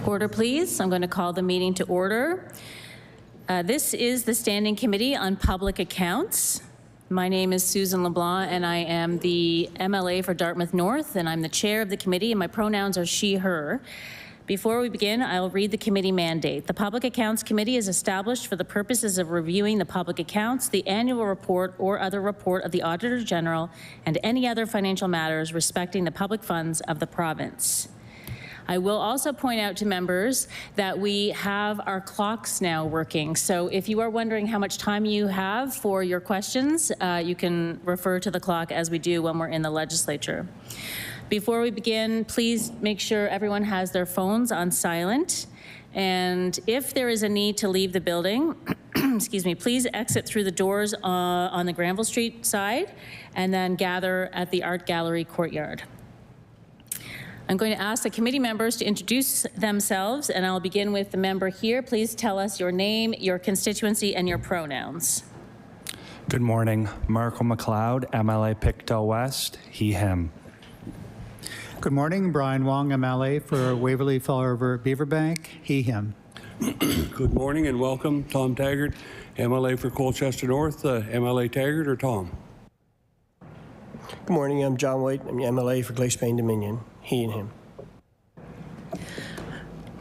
Order, please. I'm going to call the meeting to order. This is the Standing Committee on Public Accounts. My name is Susan LeBlanc, and I am the MLA for Dartmouth North, and I'm the chair of the committee, and my pronouns are she, her. Before we begin, I'll read the committee mandate. The Public Accounts Committee is established for the purposes of reviewing the public accounts, the annual report or other report of the Auditor General, and any other financial matters respecting the public funds of the province. I will also point out to members that we have our clocks now working. So if you are wondering how much time you have for your questions, you can refer to the clock as we do when we're in the legislature. Before we begin, please make sure everyone has their phones on silent. And if there is a need to leave the building, excuse me, please exit through the doors on the Granville Street side and then gather at the Art Gallery courtyard. I'm going to ask the committee members to introduce themselves, and I'll begin with the member here. Please tell us your name, your constituency, and your pronouns. Good morning. Marco McLeod, MLA Pictou West, he, him. Good morning. Brian Wong, MLA for Waverley Fall River Beaverbank, he, him. Good morning and welcome. Tom Taggart, MLA for Colchester North, MLA Taggart or Tom? Good morning. I'm John White. I'm MLA for Glace Bay Dominion, he and him.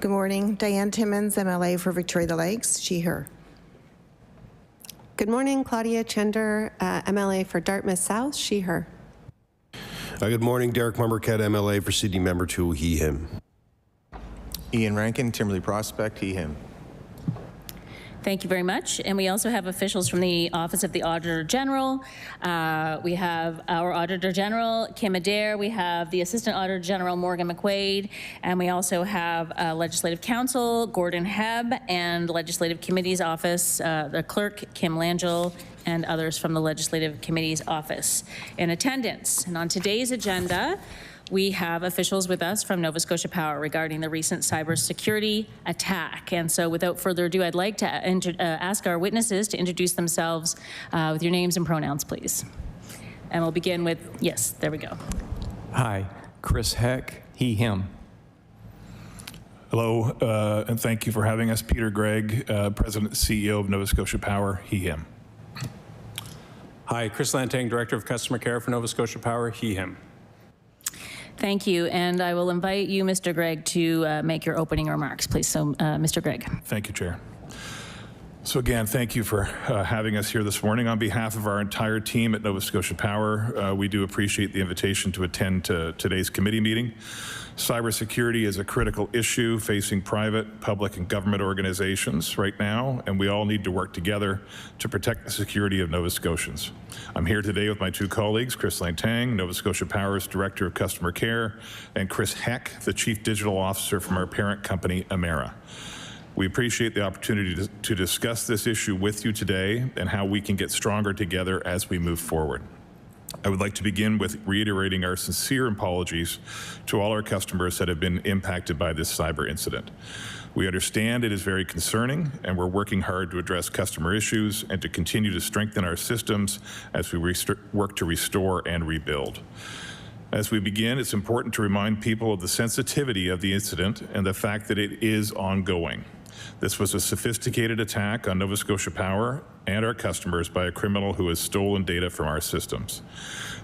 Good morning. Diane Timmins, MLA for Victoria Lakes, she, her. Good morning. Claudia Chender, MLA for Dartmouth South, she, her. Good morning. Derek Mumbercat, MLA for Sydney Member 2, he, him. Ian Rankin, Timberley Prospect, he, him. Thank you very much. And we also have officials from the Office of the Auditor General. We have our Auditor General, Kim Adair. We have the Assistant Auditor General, Morgan McQuaid. And we also have Legislative Counsel, Gordon Hebb, and Legislative Committee's Office, the Clerk, Kim Langell, and others from the Legislative Committee's Office in attendance. And on today's agenda, we have officials with us from Nova Scotia Power regarding the recent cybersecurity attack. And so without further ado, I'd like to ask our witnesses to introduce themselves with your names and pronouns, please. And we'll begin with, yes, there we go. Hi, Chris Heck, he, him. Hello, and thank you for having us. Peter Gregg, President and CEO of Nova Scotia Power, he, him. Hi, Chris Lanteigne, Director of Customer Care for Nova Scotia Power, he, him. Thank you, and I will invite you, Mr. Gregg, to make your opening remarks, please. So, Mr. Gregg. Thank you, Chair. So again, thank you for having us here this morning. On behalf of our entire team at Nova Scotia Power, we do appreciate the invitation to attend to today's committee meeting. Cybersecurity is a critical issue facing private, public, and government organizations right now, and we all need to work together to protect the security of Nova Scotians. I'm here today with my two colleagues, Chris Lanteigne, Nova Scotia Power's Director of Customer Care, and Chris Heck, the Chief Digital Officer from our parent company, Emera. We appreciate the opportunity to discuss this issue with you today and how we can get stronger together as we move forward. I would like to begin with reiterating our sincere apologies to all our customers that have been impacted by this cyber incident. We understand it is very concerning, and we're working hard to address customer issues and to continue to strengthen our systems as we work to restore and rebuild. As we begin, it's important to remind people of the sensitivity of the incident and the fact that it is ongoing. This was a sophisticated attack on Nova Scotia Power and our customers by a criminal who has stolen data from our systems.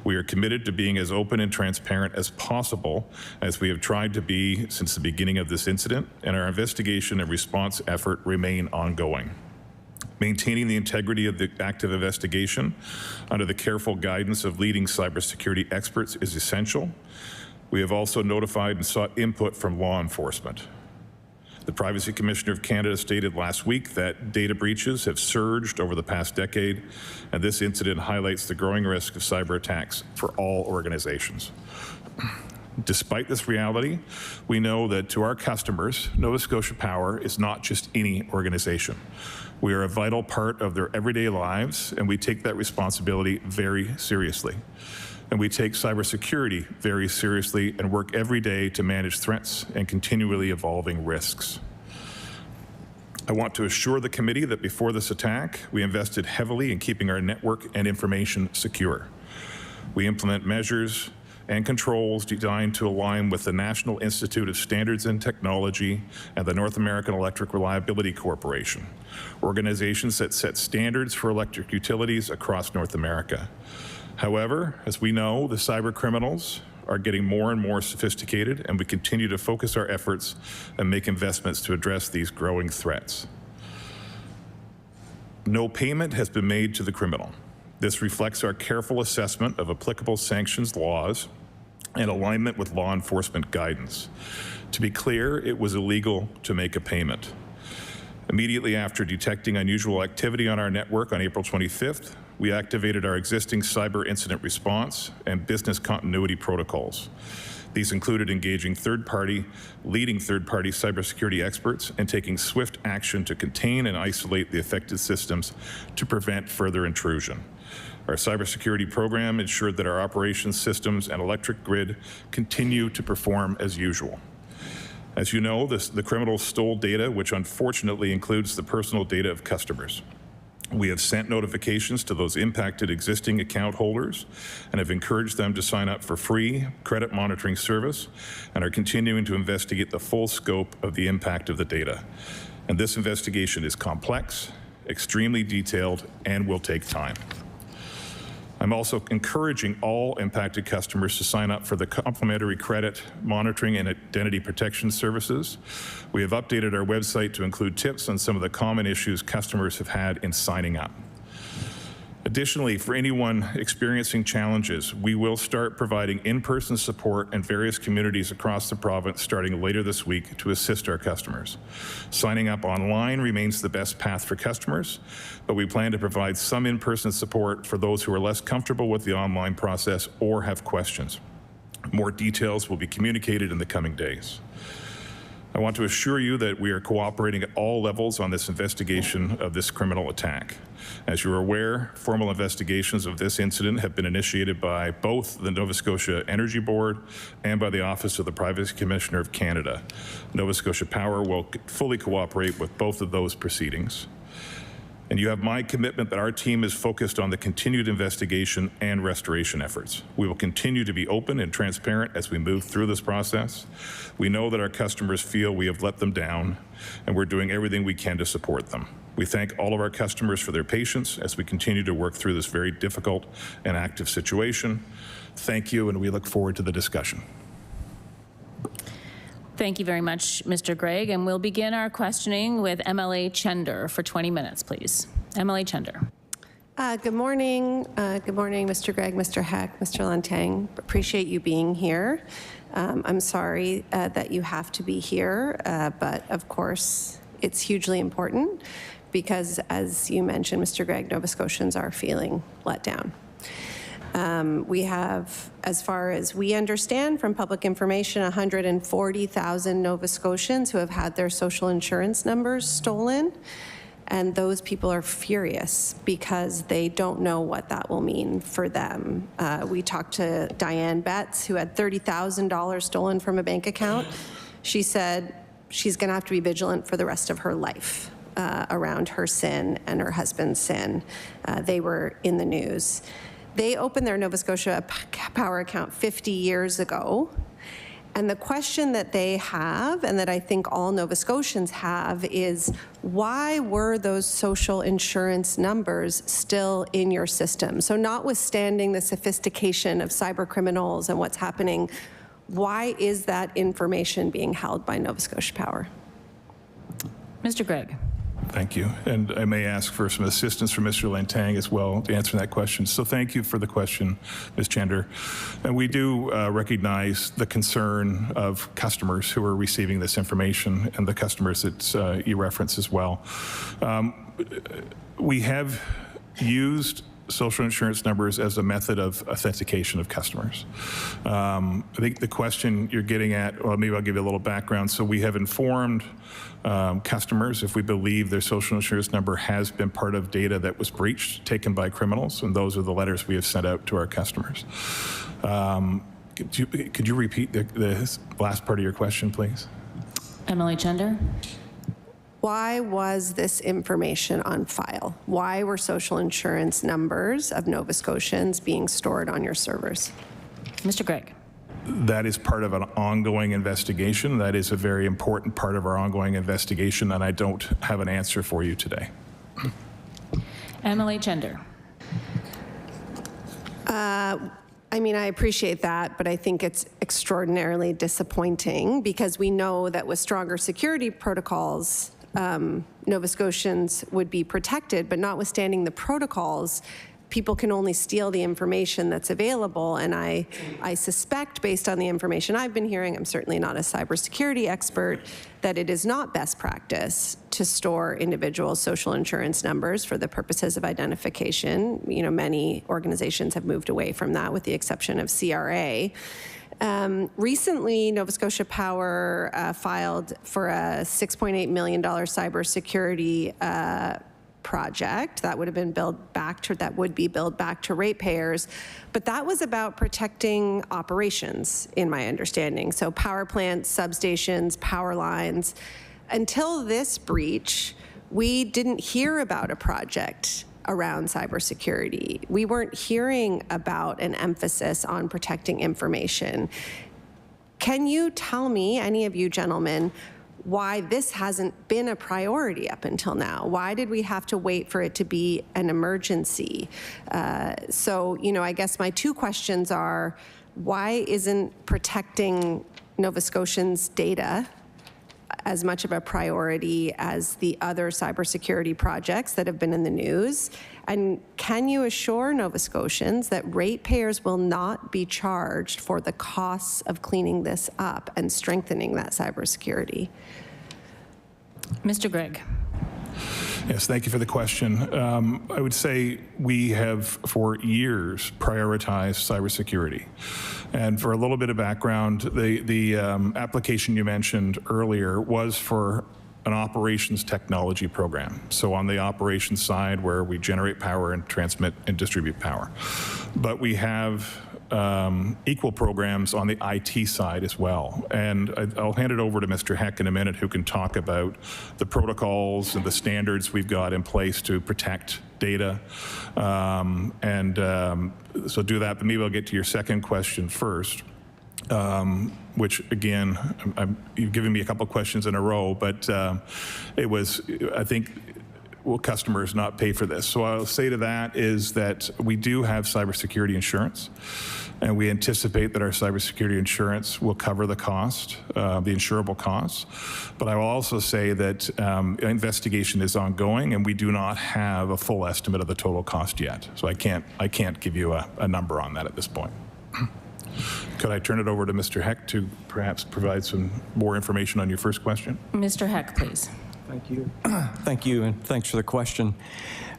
We are committed to being as open and transparent as possible, as we have tried to be since the beginning of this incident, and our investigation and response effort remain ongoing. Maintaining the integrity of the active investigation under the careful guidance of leading cybersecurity experts is essential. We have also notified and sought input from law enforcement. The Privacy Commissioner of Canada stated last week that data breaches have surged over the past decade, and this incident highlights the growing risk of cyber attacks for all organizations. Despite this reality, we know that to our customers, Nova Scotia Power is not just any organization. We are a vital part of their everyday lives, and we take that responsibility very seriously. And we take cybersecurity very seriously and work every day to manage threats and continually evolving risks. I want to assure the committee that before this attack, we invested heavily in keeping our network and information secure. We implement measures and controls designed to align with the National Institute of Standards and Technology and the North American Electric Reliability Corporation, organizations that set standards for electric utilities across North America. However, as we know, the cyber criminals are getting more and more sophisticated, and we continue to focus our efforts and make investments to address these growing threats. No payment has been made to the criminal. This reflects our careful assessment of applicable sanctions laws and alignment with law enforcement guidance. To be clear, it was illegal to make a payment. Immediately after detecting unusual activity on our network on April 25th, we activated our existing cyber incident response and business continuity protocols. These included engaging leading third-party cybersecurity experts and taking swift action to contain and isolate the affected systems to prevent further intrusion. Our cybersecurity program ensured that our operations systems and electric grid continue to perform as usual. As you know, the criminals stole data, which unfortunately includes the personal data of customers. We have sent notifications to those impacted existing account holders and have encouraged them to sign up for free credit monitoring service and are continuing to investigate the full scope of the impact of the data. And this investigation is complex, extremely detailed, and will take time. I'm also encouraging all impacted customers to sign up for the complimentary credit monitoring and identity protection services. We have updated our website to include tips on some of the common issues customers have had in signing up. Additionally, for anyone experiencing challenges, we will start providing in-person support in various communities across the province starting later this week to assist our customers. Signing up online remains the best path for customers, but we plan to provide some in-person support for those who are less comfortable with the online process or have questions. More details will be communicated in the coming days. I want to assure you that we are cooperating at all levels on this investigation of this criminal attack. As you are aware, formal investigations of this incident have been initiated by both the Nova Scotia Energy Board and by the Office of the Privacy Commissioner of Canada. Nova Scotia Power will fully cooperate with both of those proceedings. And you have my commitment that our team is focused on the continued investigation and restoration efforts. We will continue to be open and transparent as we move through this process. We know that our customers feel we have let them down, and we're doing everything we can to support them. We thank all of our customers for their patience as we continue to work through this very difficult and active situation. Thank you, and we look forward to the discussion. Thank you very much, Mr. Gregg. And we'll begin our questioning with MLA Chender for 20 minutes, please. MLA Chender. Good morning. Good morning, Mr. Gregg, Mr. Heck, Mr. Lanteigne. Appreciate you being here. I'm sorry that you have to be here, but of course, it's hugely important because, as you mentioned, Mr. Gregg, Nova Scotians are feeling let down. We have, as far as we understand from public information, 140,000 Nova Scotians who have had their social insurance numbers stolen. And those people are furious because they don't know what that will mean for them. We talked to Diane Betts, who had $30,000 stolen from a bank account. She said she's going to have to be vigilant for the rest of her life around her sin and her husband's sin. They were in the news. They opened their Nova Scotia Power account 50 years ago. And the question that they have, and that I think all Nova Scotians have, is why were those social insurance numbers still in your system? So notwithstanding the sophistication of cyber criminals and what's happening, why is that information being held by Nova Scotia Power? Mr. Gregg. Thank you. And I may ask for some assistance from Mr. Lanteigne as well to answer that question. So thank you for the question, Ms. Chender. And we do recognize the concern of customers who are receiving this information and the customers that you reference as well. We have used social insurance numbers as a method of authentication of customers. I think the question you're getting at, well, maybe I'll give you a little background. So we have informed customers if we believe their social insurance number has been part of data that was breached, taken by criminals, and those are the letters we have sent out to our customers. Could you repeat the last part of your question, please? MLA Chender. Why was this information on file? Why were social insurance numbers of Nova Scotians being stored on your servers? Mr. Gregg. that is part of an ongoing investigation. That is a very important part of our ongoing investigation, and I don't have an answer for you today. MLA Gender. I mean, I appreciate that, but I think it's extraordinarily disappointing because we know that with stronger security protocols, Nova Scotians would be protected, but notwithstanding the protocols, people can only steal the information that's available. And I suspect, based on the information I've been hearing, I'm certainly not a cybersecurity expert, that it is not best practice to store individuals' social insurance numbers for the purposes of identification. You know, many organizations have moved away from that, with the exception of CRA. Recently, Nova Scotia Power filed for a $6.8 million cybersecurity project that would have been billed back to ratepayers, but that was about protecting operations, in my understanding. So power plants, substations, power lines. Until this breach, we didn't hear about a project around cybersecurity. We weren't hearing about an emphasis on protecting information. Can you tell me, any of you gentlemen, why this hasn't been a priority up until now? Why did we have to wait for it to be an emergency? So, you know, I guess my two questions are, why isn't protecting Nova Scotians' data as much of a priority as the other cybersecurity projects that have been in the news? And can you assure Nova Scotians that ratepayers will not be charged for the costs of cleaning this up and strengthening that cybersecurity? Mr. Gregg. Yes, thank you for the question. I would say we have, for years, prioritized cybersecurity. And for a little bit of background, the application you mentioned earlier was for an operations technology program. So on the operations side, where we generate power and transmit and distribute power. But we have equal programs on the IT side as well. And I'll hand it over to Mr. Heck in a minute, who can talk about the protocols and the standards we've got in place to protect data. So do that, but maybe I'll get to your second question first. Which again, you've given me a couple of questions in a row, but it was, I think, will customers not pay for this? So I'll say to that is that we do have cybersecurity insurance, and we anticipate that our cybersecurity insurance will cover the cost, the insurable costs. But I will also say that investigation is ongoing, and we do not have a full estimate of the total cost yet. So I can't give you a number on that at this point. Could I turn it over to Mr. Heck to perhaps provide some more information on your first question? Mr. Heck, please. Thank you. Thank you, and thanks for the question.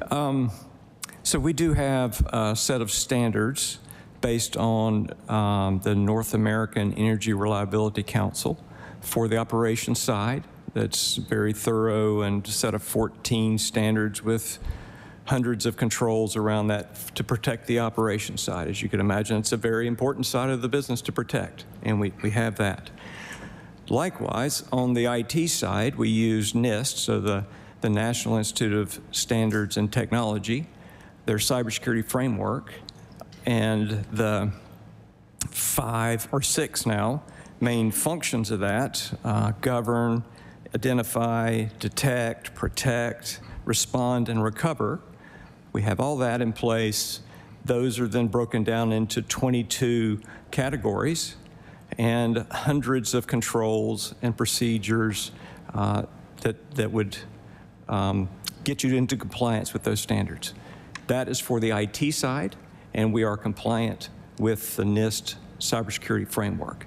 So we do have a set of standards based on the North American Energy Reliability Council for the operations side. That's very thorough, and a set of 14 standards with hundreds of controls around that to protect the operations side. As you can imagine, it's a very important side of the business to protect, and we have that. Likewise, on the IT side, we use NIST, so the National Institute of Standards and Technology, their cybersecurity framework, and the 5 or 6 now main functions of that govern, identify, detect, protect, respond, and recover. We have all that in place. Those are then broken down into 22 categories and hundreds of controls and procedures that would get you into compliance with those standards. That is for the IT side, and we are compliant with the NIST cybersecurity framework.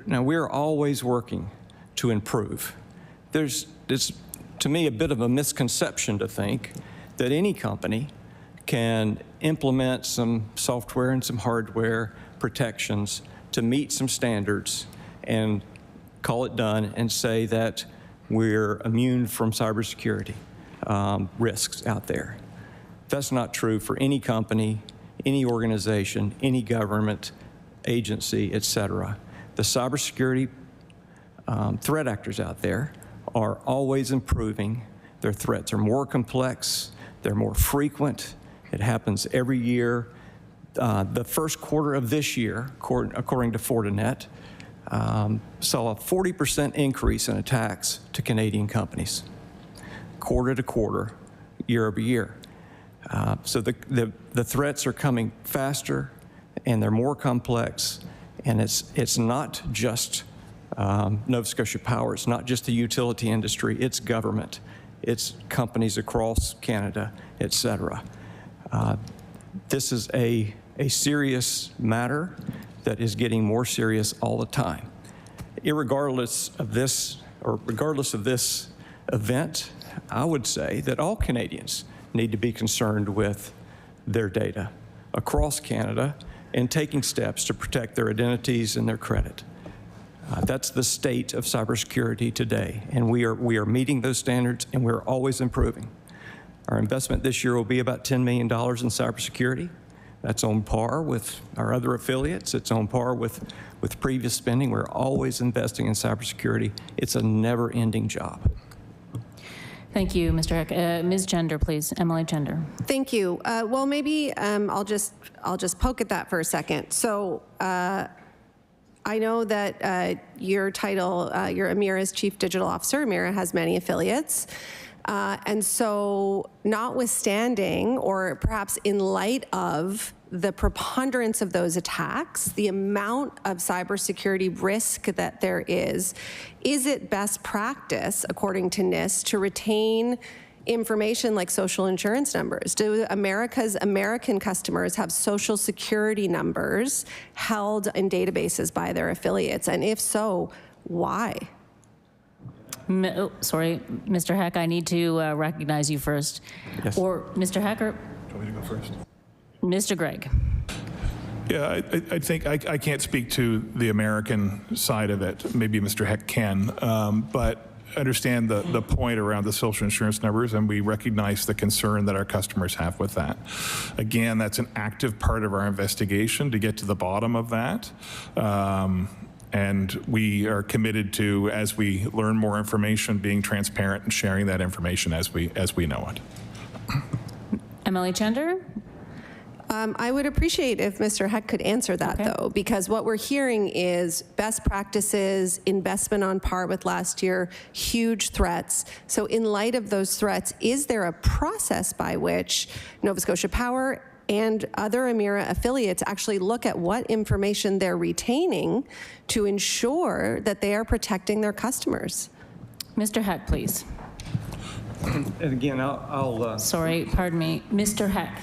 Now, we're always working to improve. It's, to me, a bit of a misconception to think that any company can implement some software and some hardware protections to meet some standards and call it done and say that we're immune from cybersecurity risks out there. That's not true for any company, any organization, any government agency, et cetera. The cybersecurity threat actors out there are always improving. Their threats are more complex, they're more frequent. It happens every year. The first quarter of this year, according to Fortinet, saw a 40% increase in attacks to Canadian companies, quarter to quarter, year over year. So the threats are coming faster, and they're more complex, and it's not just Nova Scotia Power, it's not just the utility industry, it's government, it's companies across Canada, et cetera. This is a serious matter that is getting more serious all the time. Regardless of this event, I would say that all Canadians need to be concerned with their data across Canada and taking steps to protect their identities and their credit. That's the state of cybersecurity today, and we are meeting those standards, and we're always improving. Our investment this year will be about $10 million in cybersecurity. That's on par with our other affiliates. It's on par with previous spending. We're always investing in cybersecurity. It's a never-ending job. Thank you, Mr. Heck. Ms. Gender, please. MLA Gender. Thank you. Well, maybe I'll just poke at that for a second. So I know that your title, you're Emera's Chief Digital Officer. Emera has many affiliates. And so notwithstanding, or perhaps in light of the preponderance of those attacks, the amount of cybersecurity risk that there is it best practice, according to NIST, to retain information like social insurance numbers? Do America's American customers have social security numbers held in databases by their affiliates? And if so, why? Sorry, Mr. Heck, I need to recognize you first. Yes. Or Mr. Heck, or Do you want me to go first? Mr. Gregg. Yeah, I think I can't speak to the American side of it. Maybe Mr. Heck can, but understand the point around the social insurance numbers, and we recognize the concern that our customers have with that. Again, that's an active part of our investigation to get to the bottom of that. And we are committed to, as we learn more information, being transparent and sharing that information as we know it. MLA Chender? I would appreciate if Mr. Heck could answer that, though, because what we're hearing is best practices, investment on par with last year, huge threats. So in light of those threats, is there a process by which Nova Scotia Power and other Emera affiliates actually look at what information they're retaining to ensure that they are protecting their customers? Mr. Heck, please. And again, I'll Sorry, pardon me. Mr. Heck.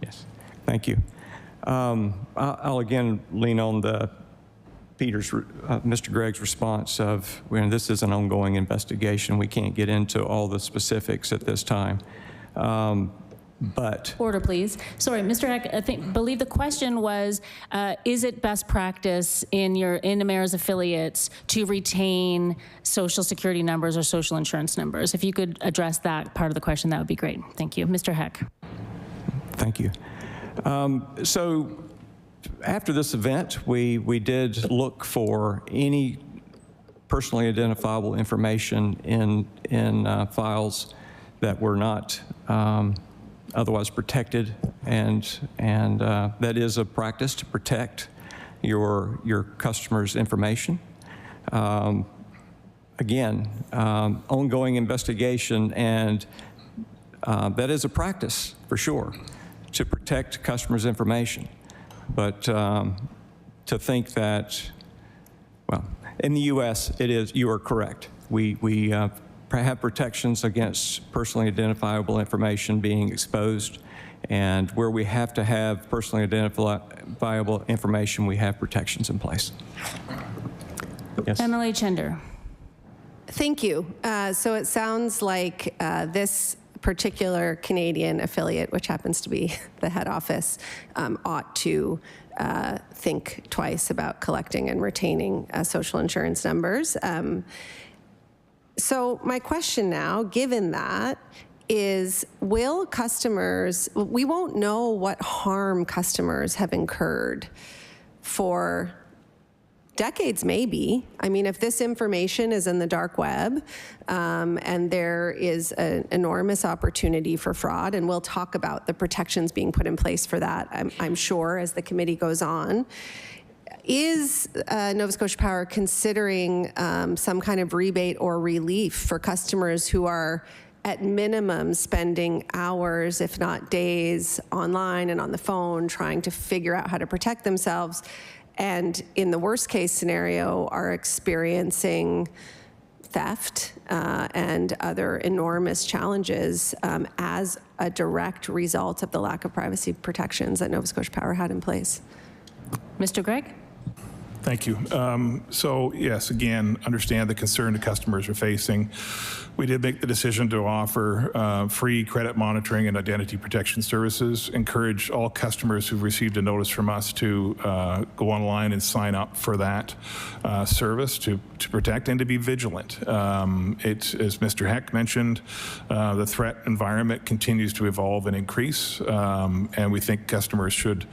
Yes, thank you. I'll again lean on Mr. Gregg's response of, when this is an ongoing investigation, we can't get into all the specifics at this time. But order, please. Sorry, Mr. Heck, I believe the question was, is it best practice in Emera's affiliates to retain social security numbers or social insurance numbers? If you could address that part of the question, that would be great. Thank you. Mr. Heck. Thank you. So after this event, we did look for any personally identifiable information in files that were not otherwise protected, and that is a practice to protect your customers' information. Again, ongoing investigation, and that is a practice for sure to protect customers' information. But to think that, well, in the U.S. it is, you are correct. We have protections against personally identifiable information being exposed, and where we have to have personally identifiable information, we have protections in place. Yes. MLA Chender. Thank you. So it sounds like this particular Canadian affiliate, which happens to be the head office, ought to think twice about collecting and retaining social insurance numbers. So my question now, given that, is will customers, we won't know what harm customers have incurred for decades maybe. I mean, if this information is in the dark web and there is an enormous opportunity for fraud, and we'll talk about the protections being put in place for that, I'm sure, as the committee goes on. Is Nova Scotia Power considering some kind of rebate or relief for customers who are at minimum spending hours, if not days, online and on the phone trying to figure out how to protect themselves, and in the worst case scenario are experiencing theft and other enormous challenges as a direct result of the lack of privacy protections that Nova Scotia Power had in place? Mr. Gregg? Thank you. So yes, again, understand the concern the customers are facing. We did make the decision to offer free credit monitoring and identity protection services. Encourage all customers who've received a notice from us to go online and sign up for that service to protect and to be vigilant. It's, as Mr. Heck mentioned, the threat environment continues to evolve and increase, and we think customers should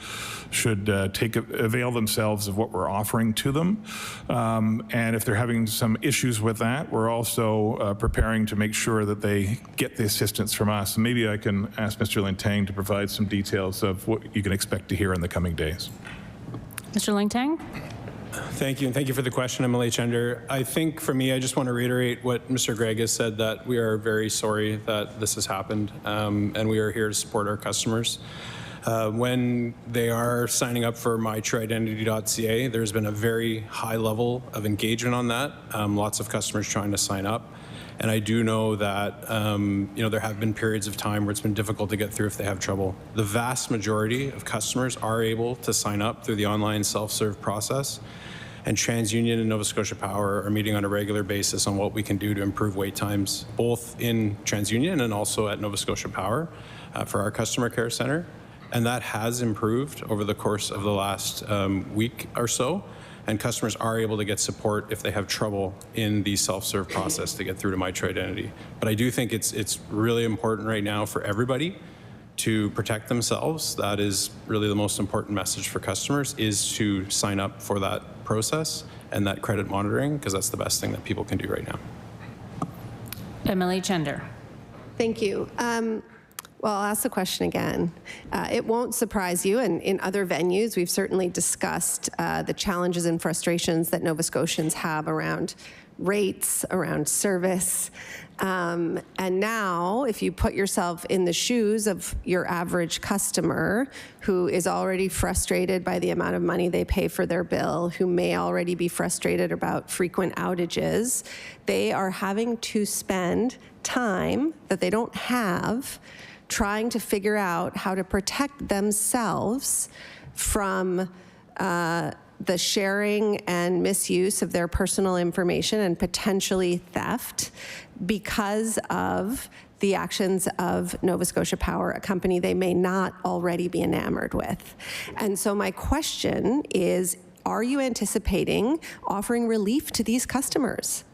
avail themselves of what we're offering to them. And if they're having some issues with that, we're also preparing to make sure that they get the assistance from us. And maybe I can ask Mr. Lanteigne to provide some details of what you can expect to hear in the coming days. Mr. Lanteigne? Thank you, and thank you for the question, MLA Chender. I think for me, I just want to reiterate what Mr. Gregg has said, that we are very sorry that this has happened, and we are here to support our customers. When they are signing up for mytrueidentity.ca, there's been a very high level of engagement on that. Lots of customers trying to sign up. And I do know that there have been periods of time where it's been difficult to get through if they have trouble. The vast majority of customers are able to sign up through the online self-serve process. And TransUnion and Nova Scotia Power are meeting on a regular basis on what we can do to improve wait times, both in TransUnion and also at Nova Scotia Power for our customer care center. And that has improved over the course of the last week or so. And customers are able to get support if they have trouble in the self-serve process to get through to myTrueIdentity. But I do think it's really important right now for everybody to protect themselves. That is really the most important message for customers, is to sign up for that process and that credit monitoring, because that's the best thing that people can do right now. MLA Chender. Thank you. Well, I'll ask the question again. It won't surprise you, and in other venues, we've certainly discussed the challenges and frustrations that Nova Scotians have around rates, around service. And now, if you put yourself in the shoes of your average customer who is already frustrated by the amount of money they pay for their bill, who may already be frustrated about frequent outages, they are having to spend time that they don't have trying to figure out how to protect themselves from the sharing and misuse of their personal information and potentially theft because of the actions of Nova Scotia Power, a company they may not already be enamored with. And so my question is, are you anticipating offering relief to these customers?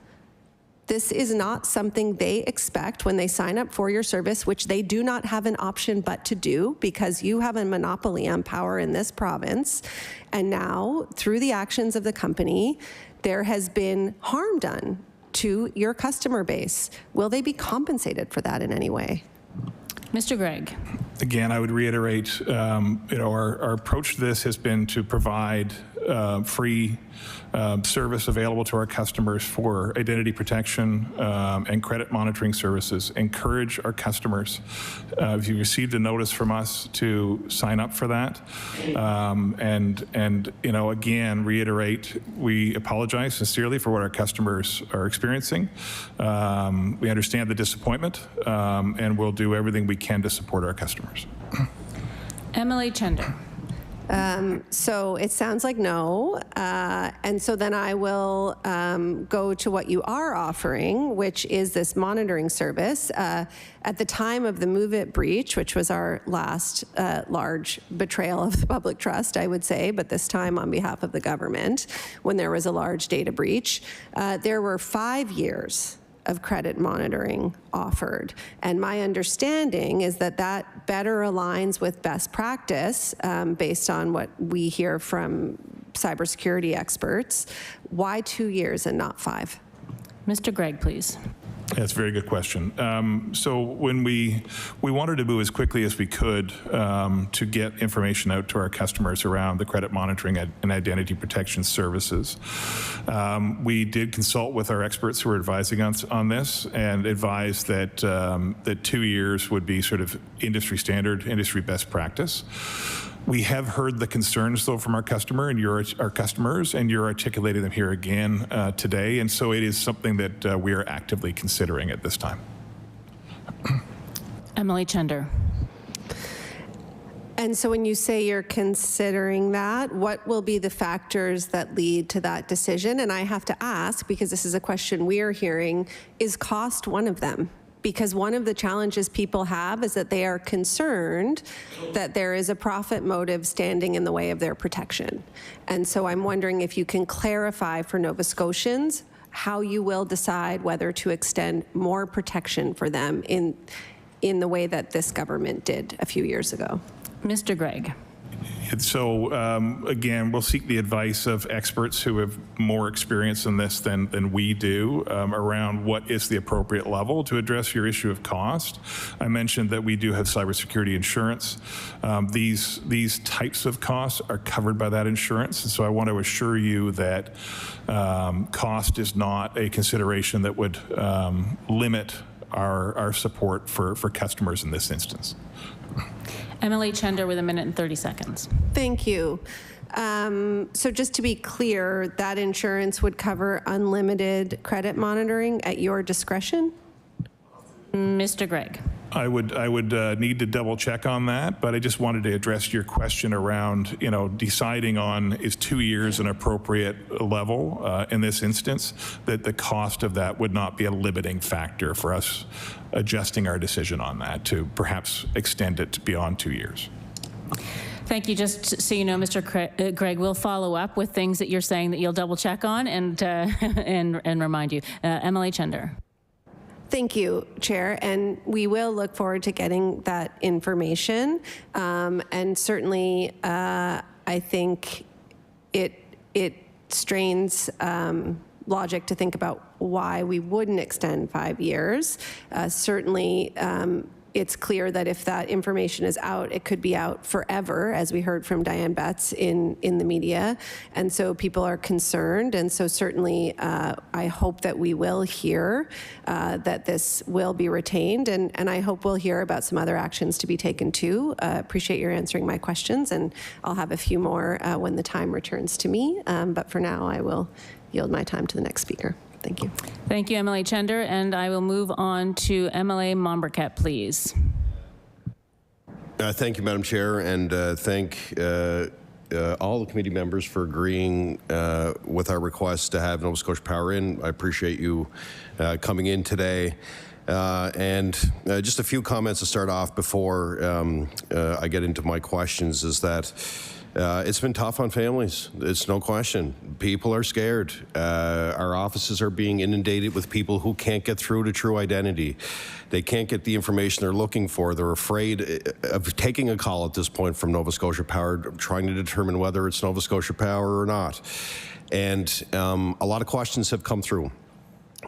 This is not something they expect when they sign up for your service, which they do not have an option but to do, because you have a monopoly on power in this province. And now, through the actions of the company, there has been harm done to your customer base. Will they be compensated for that in any way? Mr. Gregg. Again, I would reiterate, our approach to this has been to provide free service available to our customers for identity protection and credit monitoring services. Encourage our customers, if you received a notice from us, to sign up for that. And again, reiterate, we apologize sincerely for what our customers are experiencing. We understand the disappointment, and we'll do everything we can to support our customers. MLA Chender. So it sounds like no. And so then I will go to what you are offering, which is this monitoring service. At the time of the Move It breach, which was our last large betrayal of the public trust, I would say, but this time on behalf of the government, when there was a large data breach, there were 5 years of credit monitoring offered. And my understanding is that that better aligns with best practice based on what we hear from cybersecurity experts. Why 2 years and not 5? Mr. Gregg, please. That's a very good question. So when we wanted to move as quickly as we could to get information out to our customers around the credit monitoring and identity protection services, we did consult with our experts who were advising us on this and advised that that 2 years would be sort of industry standard, industry best practice. We have heard the concerns, though, from our customer and our customers, and you're articulating them here again today. And so it is something that we are actively considering at this time. Emily Chender. And so when you say you're considering that, what will be the factors that lead to that decision? And I have to ask, because this is a question we are hearing, is cost one of them? Because one of the challenges people have is that they are concerned that there is a profit motive standing in the way of their protection. And so I'm wondering if you can clarify for Nova Scotians how you will decide whether to extend more protection for them in the way that this government did a few years ago. Mr. Gregg. So again, we'll seek the advice of experts who have more experience in this than we do around what is the appropriate level to address your issue of cost. I mentioned that we do have cybersecurity insurance. These types of costs are covered by that insurance, and so I want to assure you that cost is not a consideration that would limit our support for customers in this instance. Emily Chender with 1 minute and 30 seconds. Thank you. So just to be clear, that insurance would cover unlimited credit monitoring at your discretion? Mr. Gregg. I would need to double check on that, but I just wanted to address your question around, deciding on is 2 years an appropriate level in this instance, that the cost of that would not be a limiting factor for us adjusting our decision on that to perhaps extend it beyond 2 years. Thank you. Just so you know, Mr. Gregg, we'll follow up with things that you're saying that you'll double check on and remind you. Emily Chender. Thank you, Chair, and we will look forward to getting that information. And certainly, I think it strains logic to think about why we wouldn't extend 5 years. Certainly, it's clear that if that information is out, it could be out forever, as we heard from Diane Betts in the media. And so people are concerned. And so certainly I hope that we will hear that this will be retained. And I hope we'll hear about some other actions to be taken too. Appreciate your answering my questions. And I'll have a few more when the time returns to me. But for now, I will yield my time to the next speaker. Thank you. Thank you, Emily Chender. And I will move on to MLA Momberket, please. Thank you, Madam Chair, and thank all the committee members for agreeing with our request to have Nova Scotia Power in. I appreciate you coming in today. And just a few comments to start off before I get into my questions is that it's been tough on families. It's no question. People are scared. Our offices are being inundated with people who can't get through to true identity. They can't get the information they're looking for. They're afraid of taking a call at this point from Nova Scotia Power, trying to determine whether it's Nova Scotia Power or not. And a lot of questions have come through.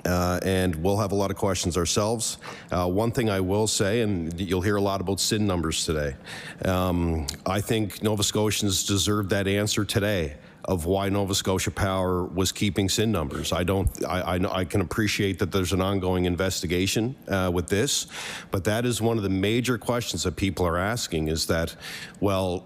And we'll have a lot of questions ourselves. One thing I will say, and you'll hear a lot about SIN numbers today, I think Nova Scotians deserve that answer today of why Nova Scotia Power was keeping SIN numbers. I can appreciate that there's an ongoing investigation with this, but that is one of the major questions that people are asking is that, well,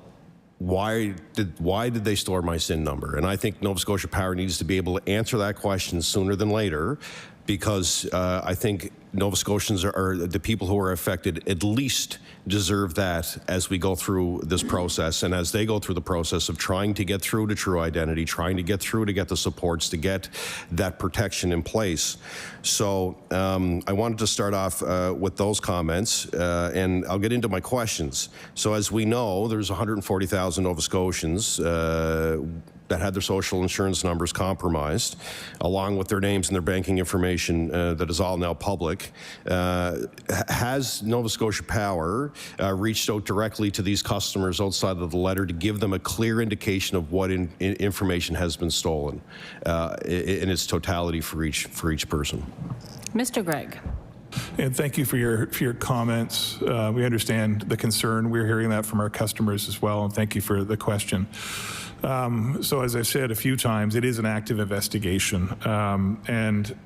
why did they store my SIN number? And I think Nova Scotia Power needs to be able to answer that question sooner than later, because I think Nova Scotians are the people who are affected at least deserve that as we go through this process and as they go through the process of trying to get through to true identity, trying to get through to get the supports to get that protection in place. So I wanted to start off with those comments and I'll get into my questions. So as we know, there's 140,000 Nova Scotians that had their social insurance numbers compromised, along with their names and their banking information that is all now public. Has Nova Scotia Power reached out directly to these customers outside of the letter to give them a clear indication of what information has been stolen in its totality for each person? Mr. Gregg. And thank you for your comments. We understand the concern. We're hearing that from our customers as well, and thank you for the question. So as I've said a few times, it is an active investigation, and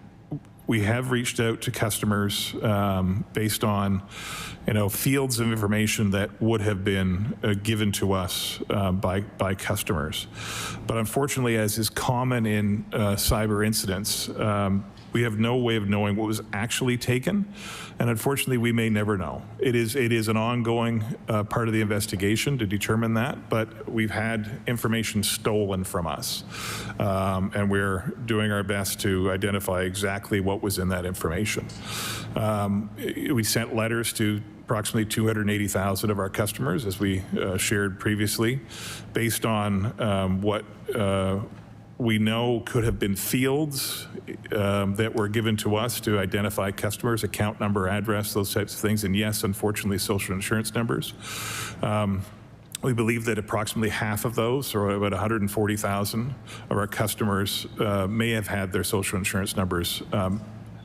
we have reached out to customers based on, fields of information that would have been given to us by customers. But unfortunately, as is common in cyber incidents, we have no way of knowing what was actually taken, and unfortunately, we may never know. It is an ongoing part of the investigation to determine that, but we've had information stolen from us, and we're doing our best to identify exactly what was in that information. We sent letters to approximately 280,000 of our customers, as we shared previously, based on what we know could have been fields that were given to us to identify customers, account number, address, those types of things, and yes, unfortunately, social insurance numbers. We believe that approximately half of those, or about 140,000 of our customers, may have had their social insurance numbers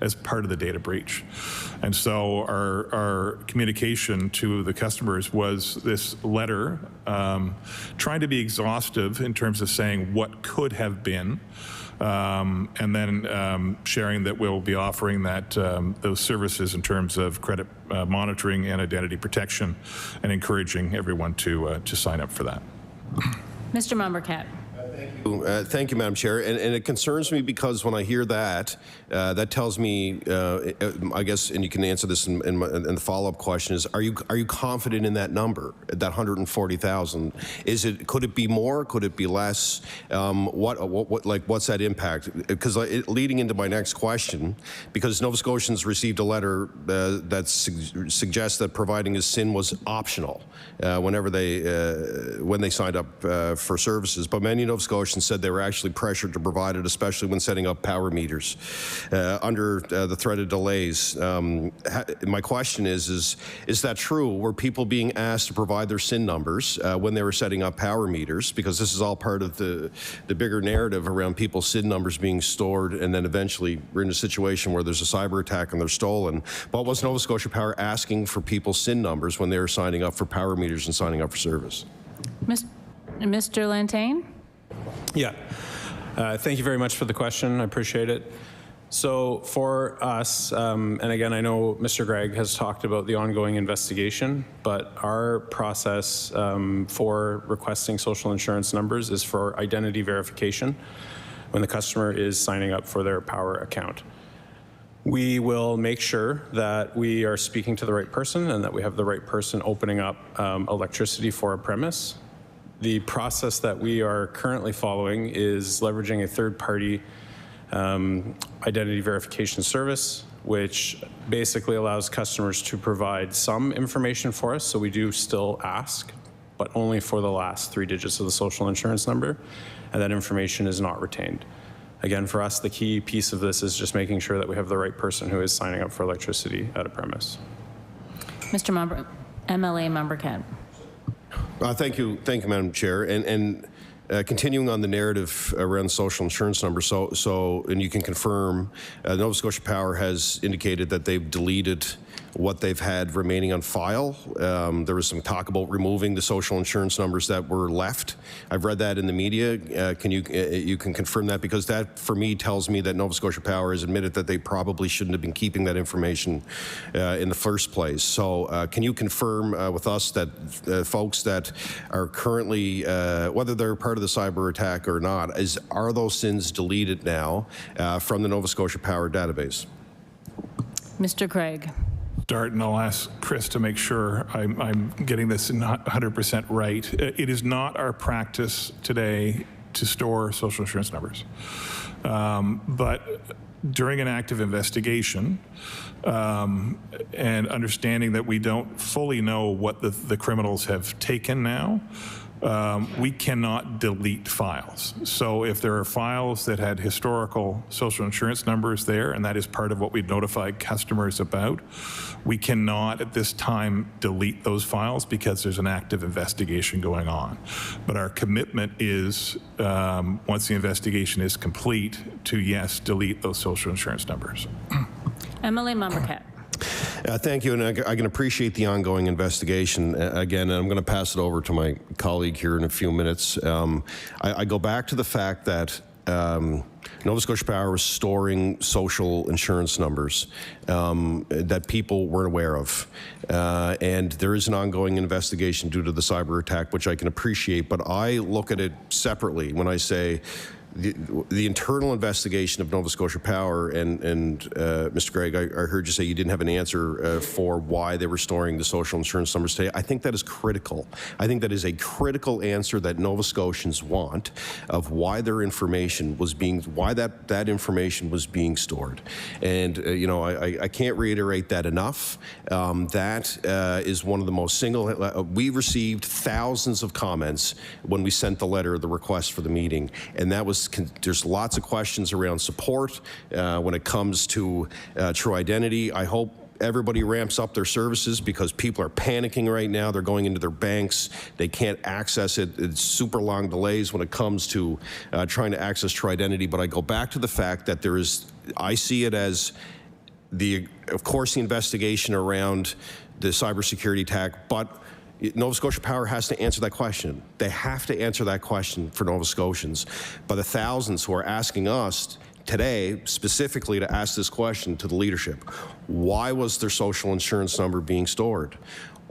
as part of the data breach. And so our communication to the customers was this letter trying to be exhaustive in terms of saying what could have been, and then sharing that we'll be offering that those services in terms of credit monitoring and identity protection, and encouraging everyone to sign up for that. Mr. Mombercat. Thank you, Madam Chair. And it concerns me because when I hear that, that tells me, I guess, and you can answer this in the follow-up question, is are you confident in that number, that 140,000? Could it be more? Could it be less? What's that impact? Because leading into my next question, because Nova Scotians received a letter that suggests that providing a SIN was optional when they signed up for services, but many Nova Scotians said they were actually pressured to provide it, especially when setting up power meters under the threat of delays. My question is that true? Were people being asked to provide their SIN numbers when they were setting up power meters? Because this is all part of the bigger narrative around people's SIN numbers being stored, and then eventually we're in a situation where there's a cyber attack and they're stolen. But was Nova Scotia Power asking for people's SIN numbers when they were signing up for power meters and signing up for service? Mr. Lanteigne? Yeah. Thank you very much for the question. I appreciate it. So for us, and again, I know Mr. Gregg has talked about the ongoing investigation, but our process for requesting social insurance numbers is for identity verification when the customer is signing up for their power account. We will make sure that we are speaking to the right person and that we have the right person opening up electricity for a premise. The process that we are currently following is leveraging a third-party identity verification service, which basically allows customers to provide some information for us. So we do still ask, but only for the last 3 digits of the social insurance number, and that information is not retained. Again, for us, the key piece of this is just making sure that we have the right person who is signing up for electricity at a premise. Mr. MLA Mombercat. Thank you, Madam Chair. And continuing on the narrative around social insurance numbers, and you can confirm, Nova Scotia Power has indicated that they've deleted what they've had remaining on file. There was some talk about removing the social insurance numbers that were left. I've read that in the media. You can confirm that? Because that, for me, tells me that Nova Scotia Power has admitted that they probably shouldn't have been keeping that information in the first place. So can you confirm with us that folks that are currently, whether they're part of the cyber attack or not, are those SINs deleted now from the Nova Scotia Power database? Mr. Gregg. Start, and I'll ask Chris to make sure I'm getting this 100% right. It is not our practice today to store social insurance numbers. But during an active investigation, and understanding that we don't fully know what the criminals have taken now, we cannot delete files. So if there are files that had historical social insurance numbers there, and that is part of what we've notified customers about, we cannot at this time delete those files because there's an active investigation going on. But our commitment is, once the investigation is complete, to yes, delete those social insurance numbers. MLA Membercat. Thank you, and I can appreciate the ongoing investigation. Again, I'm going to pass it over to my colleague here in a few minutes. I go back to the fact that Nova Scotia Power was storing social insurance numbers that people weren't aware of. And there is an ongoing investigation due to the cyber attack, which I can appreciate, but I look at it separately when I say the internal investigation of Nova Scotia Power, and Mr. Gregg, I heard you say you didn't have an answer for why they were storing the social insurance numbers today. I think that is critical. I think that is a critical answer that Nova Scotians want of why their information was being, why that information was being stored. And you know, I can't reiterate that enough. That is one of the most we received thousands of comments when we sent the letter, the request for the meeting, and that was there's lots of questions around support when it comes to true identity. I hope everybody ramps up their services because people are panicking right now. They're going into their banks. They can't access it. It's super long delays when it comes to trying to access true identity. But I go back to the fact that there is, I see it as of course, the investigation around the cybersecurity attack, but Nova Scotia Power has to answer that question. They have to answer that question for Nova Scotians. But the thousands who are asking us today specifically to ask this question to the leadership, why was their social insurance number being stored?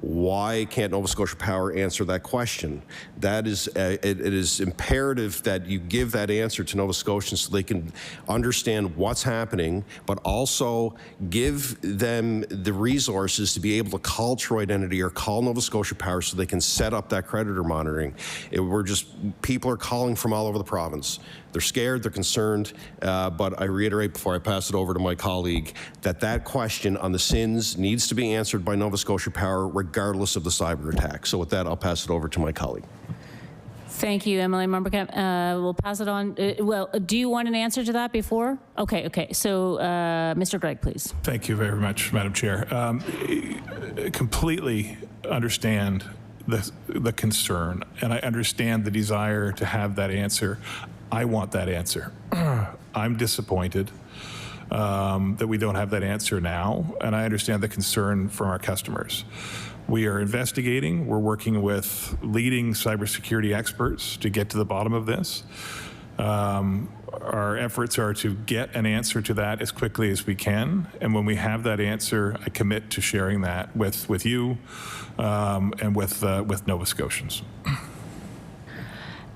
Why can't Nova Scotia Power answer that question? That is, it is imperative that you give that answer to Nova Scotians so they can understand what's happening, but also give them the resources to be able to call True Identity or call Nova Scotia Power so they can set up that creditor monitoring. People are calling from all over the province. They're scared, they're concerned, but I reiterate before I pass it over to my colleague that question on the SINs needs to be answered by Nova Scotia Power regardless of the cyber attack. So with that, I'll pass it over to my colleague. Thank you, Emily Membercat. We'll pass it on. Well, do you want an answer to that before? Okay. So, Mr. Gregg, please. Thank you very much, Madam Chair. Completely understand the concern, and I understand the desire to have that answer. I want that answer. I'm disappointed that we don't have that answer now, and I understand the concern from our customers. We are investigating. We're working with leading cybersecurity experts to get to the bottom of this. Our efforts are to get an answer to that as quickly as we can, and when we have that answer, I commit to sharing that with you and with Nova Scotians.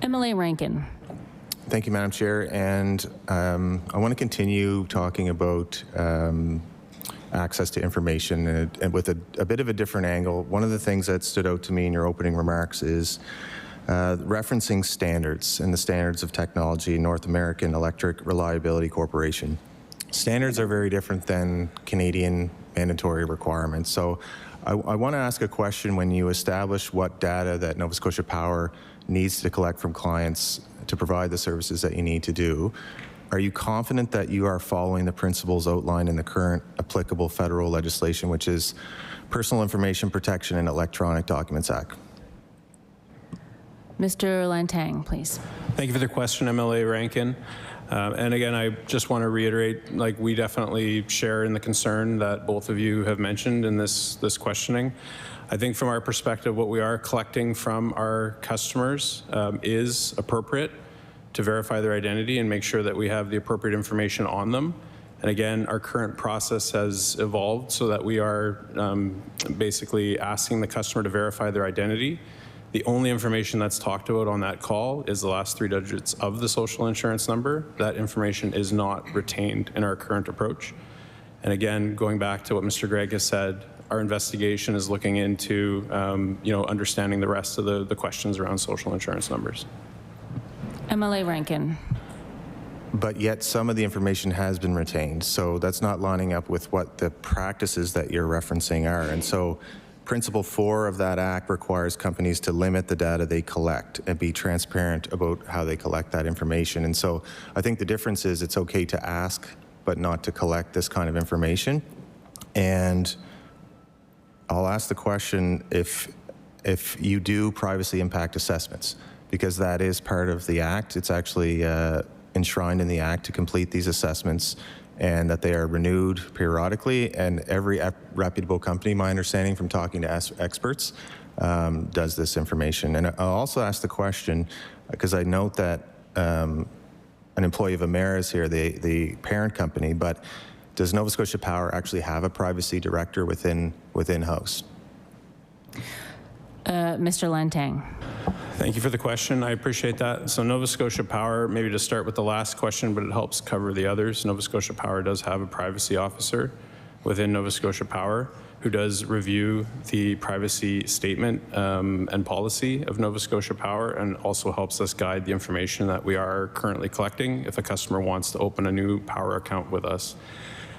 MLA Rankin. Thank you, Madam Chair. And I want to continue talking about access to information and with a bit of a different angle. One of the things that stood out to me in your opening remarks is referencing standards and the standards of technology, North American Electric Reliability Corporation. Standards are very different than Canadian mandatory requirements. So I want to ask a question. When you establish what data that Nova Scotia Power needs to collect from clients to provide the services that you need to do, are you confident that you are following the principles outlined in the current applicable federal legislation, which is Personal Information Protection and Electronic Documents Act? Mr. Lanteigne, please. Thank you for the question, MLA Rankin. And again, I just want to reiterate, like, we definitely share in the concern that both of you have mentioned in this questioning. I think from our perspective, what we are collecting from our customers is appropriate to verify their identity and make sure that we have the appropriate information on them. And again, our current process has evolved so that we are basically asking the customer to verify their identity. The only information that's talked about on that call is the last 3 digits of the social insurance number. That information is not retained in our current approach. And again, going back to what Mr. Gregg has said, our investigation is looking into understanding the rest of the questions around social insurance numbers. MLA Rankin. But yet some of the information has been retained. So that's not lining up with what the practices that you're referencing are. And so Principle 4 of that act requires companies to limit the data they collect and be transparent about how they collect that information. And so I think the difference is it's okay to ask, but not to collect this kind of information. And I'll ask the question if you do privacy impact assessments, because that is part of the act. It's actually enshrined in the act to complete these assessments, and that they are renewed periodically, and every reputable company, my understanding from talking to experts, does this information. And I'll also ask the question, because I note that an employee of Emera is here, the parent company, but does Nova Scotia Power actually have a privacy director within House? Mr. Lanteigne. Thank you for the question. I appreciate that. So Nova Scotia Power, maybe to start with the last question, but it helps cover the others. Nova Scotia Power does have a privacy officer within Nova Scotia Power who does review the privacy statement and policy of Nova Scotia Power, and also helps us guide the information that we are currently collecting if a customer wants to open a new power account with us.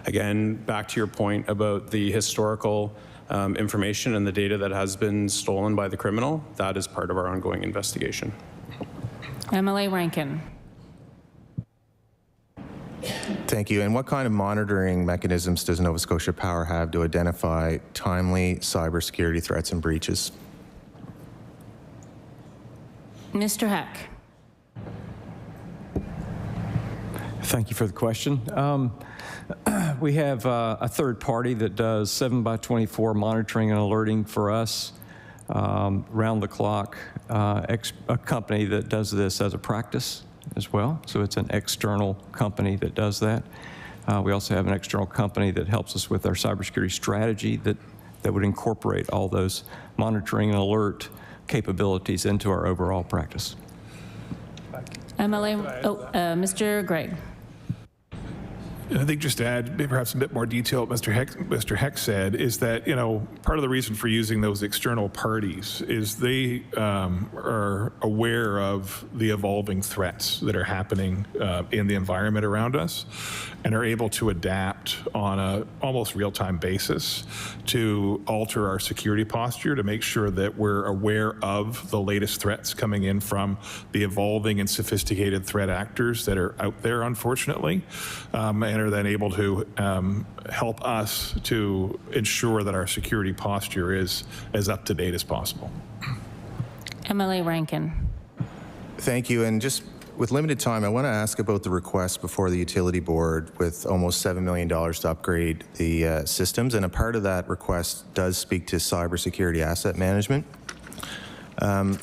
Again, back to your point about the historical information and the data that has been stolen by the criminal, that is part of our ongoing investigation. MLA Rankin. Thank you. And what kind of monitoring mechanisms does Nova Scotia Power have to identify timely cybersecurity threats and breaches? Mr. Heck. Thank you for the question. We have a third party that does 7x24 monitoring and alerting for us, round the clock, a company that does this as a practice as well. So it's an external company that does that. We also have an external company that helps us with our cybersecurity strategy that would incorporate all those monitoring and alert capabilities into our overall practice. Mr. Gregg. I think just to add perhaps a bit more detail, what Mr. Heck said is that, part of the reason for using those external parties is they are aware of the evolving threats that are happening in the environment around us, and are able to adapt on a almost real-time basis to alter our security posture to make sure that we're aware of the latest threats coming in from the evolving and sophisticated threat actors that are out there, unfortunately, and are then able to help us to ensure that our security posture is as up to date as possible. MLA Rankin. Thank you. And just with limited time, I want to ask about the request before the utility board with almost $7 million to upgrade the systems. And a part of that request does speak to cybersecurity asset management.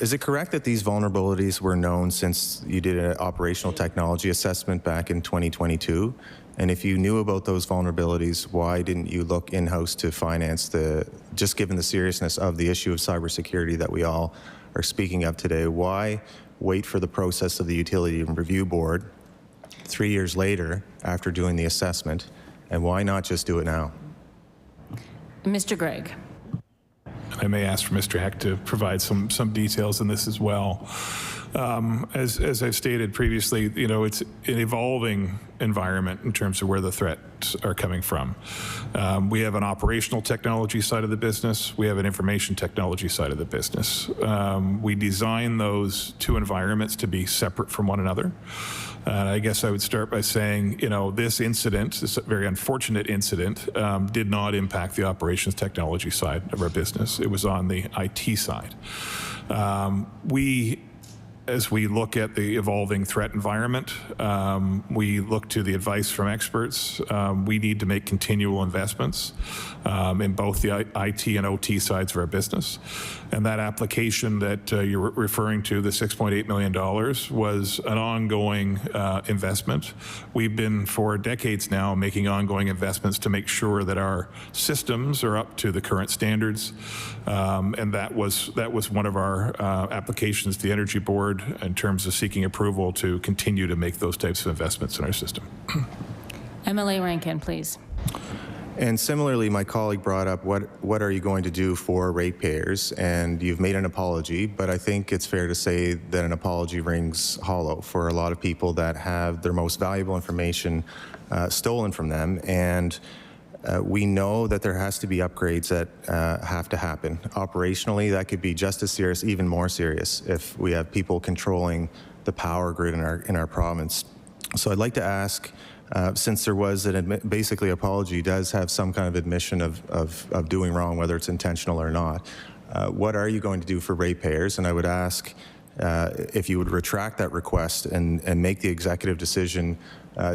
Is it correct that these vulnerabilities were known since you did an operational technology assessment back in 2022? And if you knew about those vulnerabilities, why didn't you look in-house to finance just given the seriousness of the issue of cybersecurity that we all are speaking of today, why wait for the process of the Utility Review Board 3 years later after doing the assessment, and why not just do it now? Mr. Gregg. I may ask for Mr. Heck to provide some details in this as well. As I've stated previously, it's an evolving environment in terms of where the threats are coming from. We have an operational technology side of the business. We have an information technology side of the business. We design those two environments to be separate from one another. I guess I would start by saying, this incident, this very unfortunate incident, did not impact the operations technology side of our business. It was on the IT side. As we look at the evolving threat environment, we look to the advice from experts. We need to make continual investments in both the IT and OT sides of our business. And that application that you're referring to, the $6.8 million, was an ongoing investment. We've been for decades now making ongoing investments to make sure that our systems are up to the current standards. And that was one of our applications to the Energy Board in terms of seeking approval to continue to make those types of investments in our system. MLA Rankin, please. And similarly, my colleague brought up what are you going to do for ratepayers? And you've made an apology, but I think it's fair to say that an apology rings hollow for a lot of people that have their most valuable information stolen from them. And We know that there has to be upgrades that have to happen. Operationally, that could be just as serious, even more serious, if we have people controlling the power grid in our province. So I'd like to ask, since there was basically apology does have some kind of admission of doing wrong, whether it's intentional or not, what are you going to do for ratepayers? And I would ask if you would retract that request and make the executive decision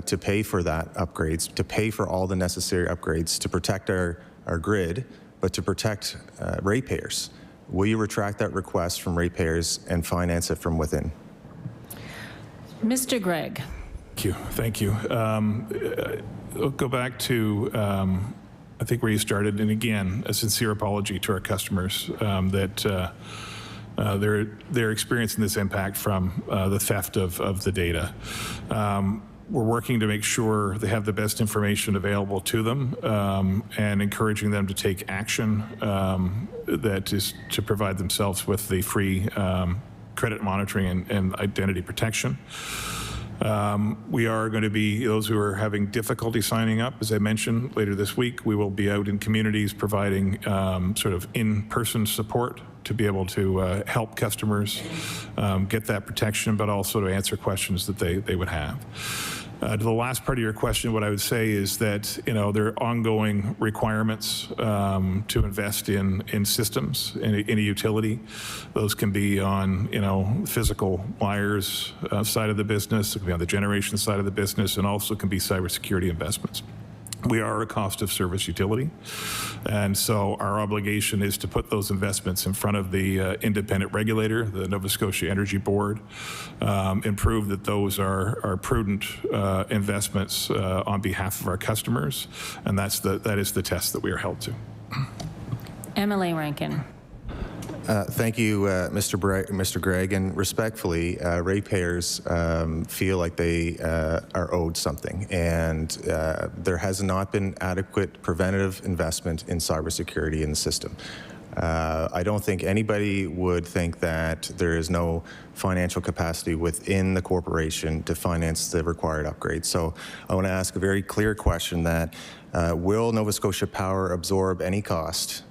to pay for that upgrades, to pay for all the necessary upgrades to protect our grid, but to protect ratepayers. Will you retract that request from ratepayers and finance it from within? Mr. Gregg. Thank you. I'll go back to, I think, where you started. And again, a sincere apology to our customers that they're experiencing this impact from the theft of the data. We're working to make sure they have the best information available to them and encouraging them to take action that is to provide themselves with the free credit monitoring and identity protection. We are going to be, those who are having difficulty signing up, as I mentioned, later this week, we will be out in communities providing sort of in-person support to be able to help customers get that protection, but also to answer questions that they would have. To the last part of your question, what I would say is that, you know, there are ongoing requirements to invest in systems in a utility. Those can be on, you know, physical wires side of the business, it can be on the generation side of the business, and also can be cybersecurity investments. We are a cost of service utility, and so our obligation is to put those investments in front of the independent regulator, the Nova Scotia Energy Board, and prove that those are prudent investments on behalf of our customers, and that is the test that we are held to. MLA Rankin. Thank you, Mr. Gregg, and respectfully, ratepayers feel like they are owed something, and there has not been adequate preventative investment in cybersecurity in the system. I don't think anybody would think that there is no financial capacity within the corporation to finance the required upgrades. So I want to ask a very clear question that will Nova Scotia Power absorb any cost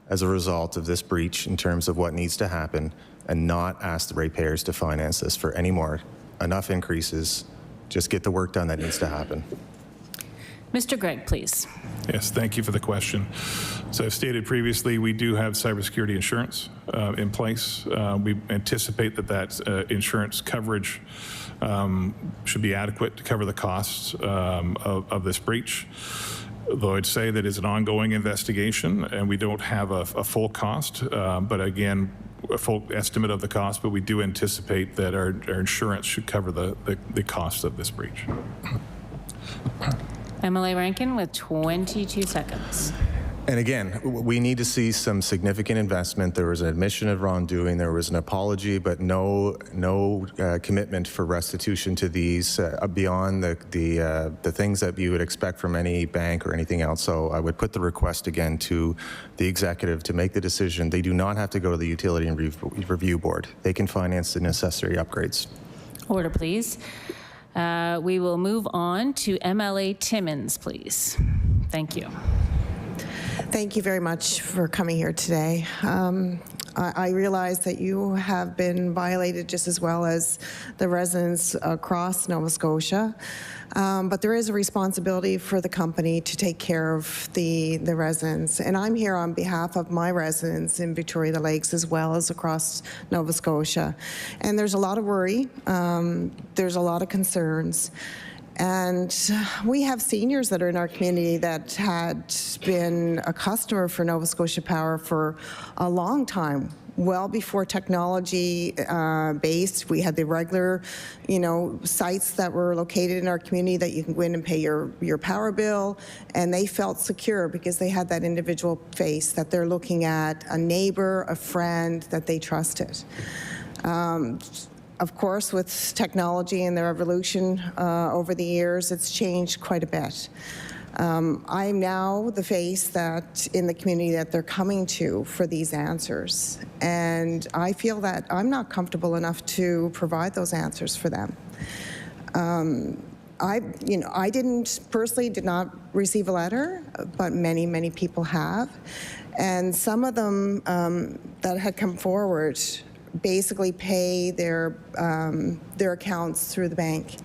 as a result of this breach in terms of what needs to happen and not ask the ratepayers to finance this for any more? Enough increases, just get the work done that needs to happen. Mr. Gregg, please. Yes, thank you for the question. So I've stated previously, we do have cybersecurity insurance in place. We anticipate that insurance coverage should be adequate to cover the costs of this breach. Though I'd say that it's an ongoing investigation and we don't have a full cost, but again, a full estimate of the cost, but we do anticipate that our insurance should cover the cost of this breach. MLA Rankin with 22 seconds. And again, we need to see some significant investment. There was an admission of wrongdoing, there was an apology, but no commitment for restitution to these beyond the things that you would expect from any bank or anything else. So I would put the request again to the executive to make the decision. They do not have to go to the Utility and Review Board. They can finance the necessary upgrades. Order, please. We will move on to MLA Timmins, please. Thank you. Thank you very much for coming here today. I realize that you have been violated just as well as the residents across Nova Scotia, but there is a responsibility for the company to take care of the residents. And I'm here on behalf of my residents in Victoria Lakes as well as across Nova Scotia. And there's a lot of worry, there's a lot of concerns. And we have seniors that are in our community that had been a customer for Nova Scotia Power for a long time, well before technology based. We had the regular, sites that were located in our community that you can go in and pay your power bill, and they felt secure because they had that individual face that they're looking at, a neighbor, a friend that they trusted. Of course, with technology and the revolution over the years, it's changed quite a bit. I'm now the face that in the community that they're coming to for these answers. And I feel that I'm not comfortable enough to provide those answers for them. I did not receive a letter, but many people have. And some of them that had come forward basically pay their accounts through the bank.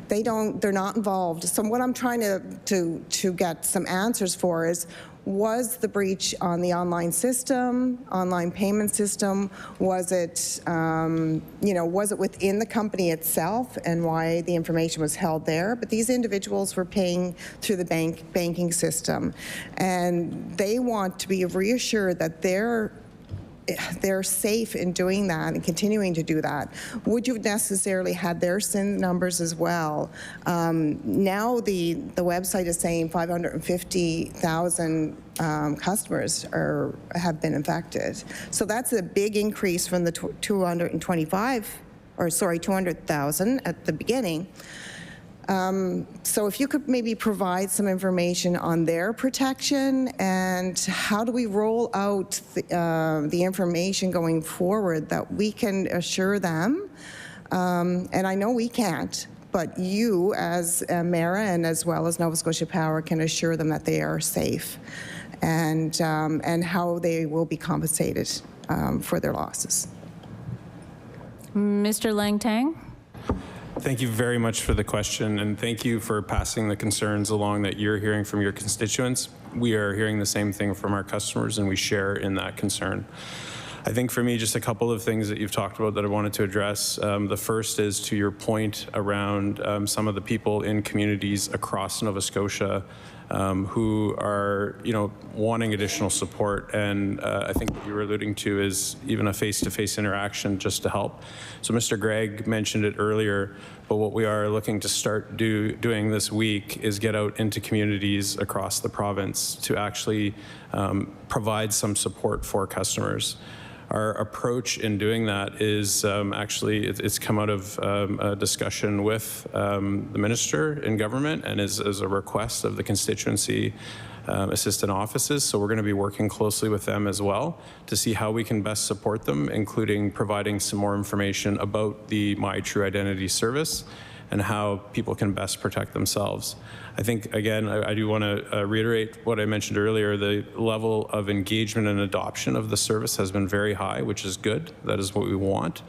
They're not involved. So what I'm trying to get some answers for is, was the breach on the online system, online payment system? Was it, was it within the company itself and why the information was held there? But these individuals were paying through the banking system, and they want to be reassured that they're safe in doing that and continuing to do that. Would you have necessarily had their SIN numbers as well? Now the website is saying 550,000 customers have been infected. So that's a big increase from the 200,000 at the beginning. So if you could maybe provide some information on their protection and how do we roll out the information going forward that we can assure them, and I know we can't, but you as Emera and as well as Nova Scotia Power can assure them that they are safe and how they will be compensated for their losses. Mr. Lanteigne? Thank you very much for the question, and thank you for passing the concerns along that you're hearing from your constituents. We are hearing the same thing from our customers, and we share in that concern. I think for me, just a couple of things that you've talked about that I wanted to address. The first is to your point around some of the people in communities across Nova Scotia who are, wanting additional support. And I think what you were alluding to is even a face-to-face interaction just to help. So Mr. Gregg mentioned it earlier, but what we are looking to start doing this week is get out into communities across the province to actually provide some support for customers. Our approach in doing that is actually, it's come out of a discussion with the minister in government and is a request of the constituency assistant offices. So we're going to be working closely with them as well to see how we can best support them, including providing some more information about the My True Identity service and how people can best protect themselves. I think, again, I do want to reiterate what I mentioned earlier. The level of engagement and adoption of the service has been very high, which is good. That is what we want.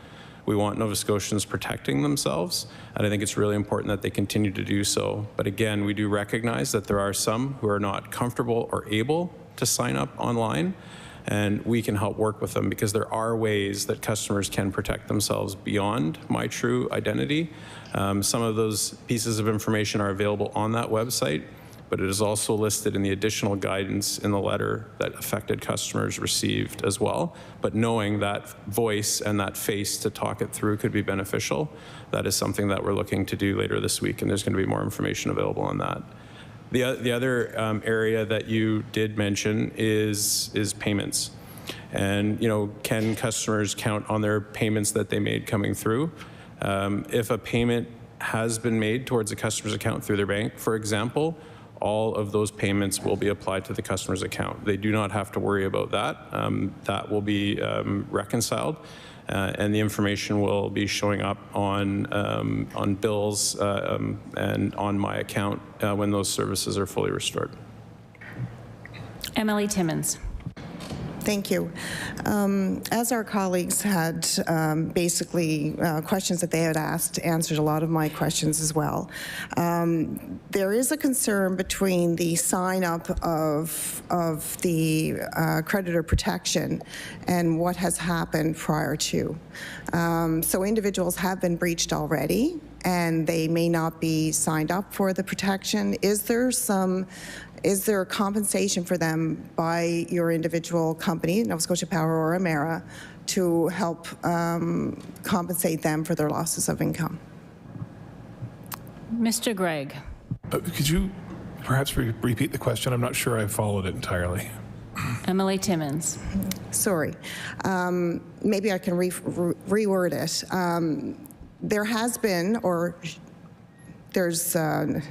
We want Nova Scotians protecting themselves, and I think it's really important that they continue to do so. But again, we do recognize that there are some who are not comfortable or able to sign up online, and we can help work with them because there are ways that customers can protect themselves beyond My True Identity. Some of those pieces of information are available on that website, but it is also listed in the additional guidance in the letter that affected customers received as well. But knowing that voice and that face to talk it through could be beneficial, that is something that we're looking to do later this week, and there's going to be more information available on that. The other area that you did mention is payments. And, can customers count on their payments that they made coming through? If a payment has been made towards a customer's account through their bank, for example, all of those payments will be applied to the customer's account. They do not have to worry about that. That will be reconciled. And the information will be showing up on bills and on my account when those services are fully restored. Emily Timmins. Thank you. As our colleagues had basically questions that they had asked, answered a lot of my questions as well. There is a concern between the sign up of the creditor protection and what has happened prior to. So individuals have been breached already and they may not be signed up for the protection. Is there a compensation for them by your individual company, Nova Scotia Power or Emera, to help compensate them for their losses of income? Mr. Gregg. Could you perhaps repeat the question? I'm not sure I followed it entirely. Emily Timmins. Sorry. Maybe I can reword it. There has been, or there's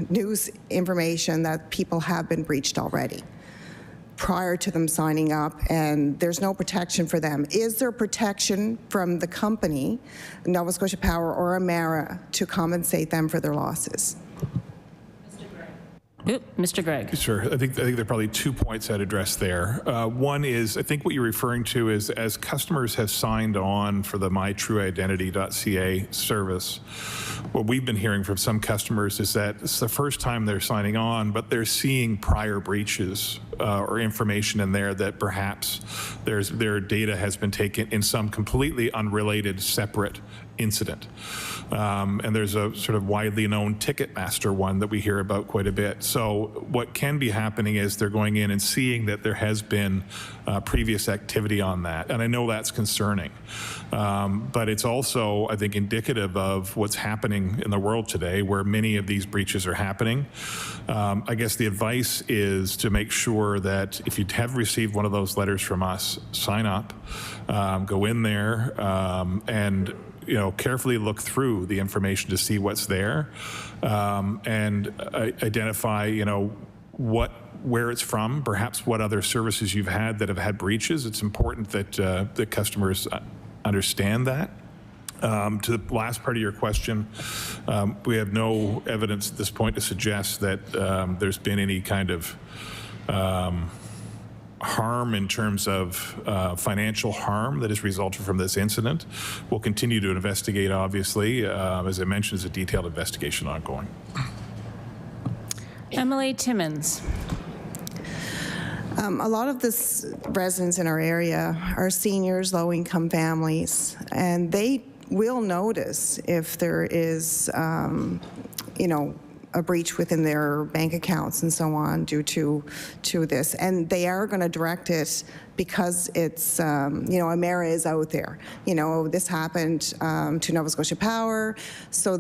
news information that people have been breached already prior to them signing up, and there's no protection for them. Is there protection from the company, Nova Scotia Power or Emera, to compensate them for their losses? Mr. Gregg. Sure. I think there are probably 2 points I'd address there. One is, I think what you're referring to is as customers have signed on for the mytrueidentity.ca service, what we've been hearing from some customers is that it's the first time they're signing on, but they're seeing prior breaches or information in there that perhaps their data has been taken in some completely unrelated, separate incident. And there's a sort of widely known Ticketmaster one that we hear about quite a bit. So what can be happening is they're going in and seeing that there has been previous activity on that. And I know that's concerning. But it's also, I think, indicative of what's happening in the world today where many of these breaches are happening. I guess the advice is to make sure that if you have received one of those letters from us, sign up, go in there, and carefully look through the information to see what's there, and identify, where it's from, perhaps what other services you've had that have had breaches. It's important that the customers understand that. To the last part of your question, we have no evidence at this point to suggest that there's been any kind of harm in terms of financial harm that has resulted from this incident. We'll continue to investigate, obviously. As I mentioned, there's a detailed investigation ongoing. MLA Timmins. A lot of the residents in our area are seniors, low-income families, and they will notice if there is, a breach within their bank accounts and so on due to this. And they are going to direct it because it's, Emera is out there. This happened to Nova Scotia Power. So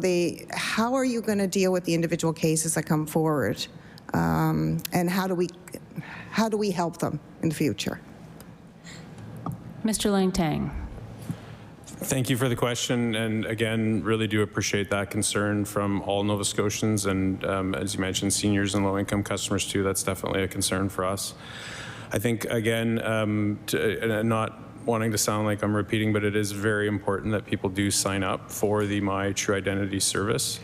how are you going to deal with the individual cases that come forward? And how do we help them in the future? Mr. Lanteigne. Thank you for the question, and again, really do appreciate that concern from all Nova Scotians, and as you mentioned, seniors and low-income customers too. That's definitely a concern for us. I think, again, and not wanting to sound like I'm repeating, but it is very important that people do sign up for the My True Identity service.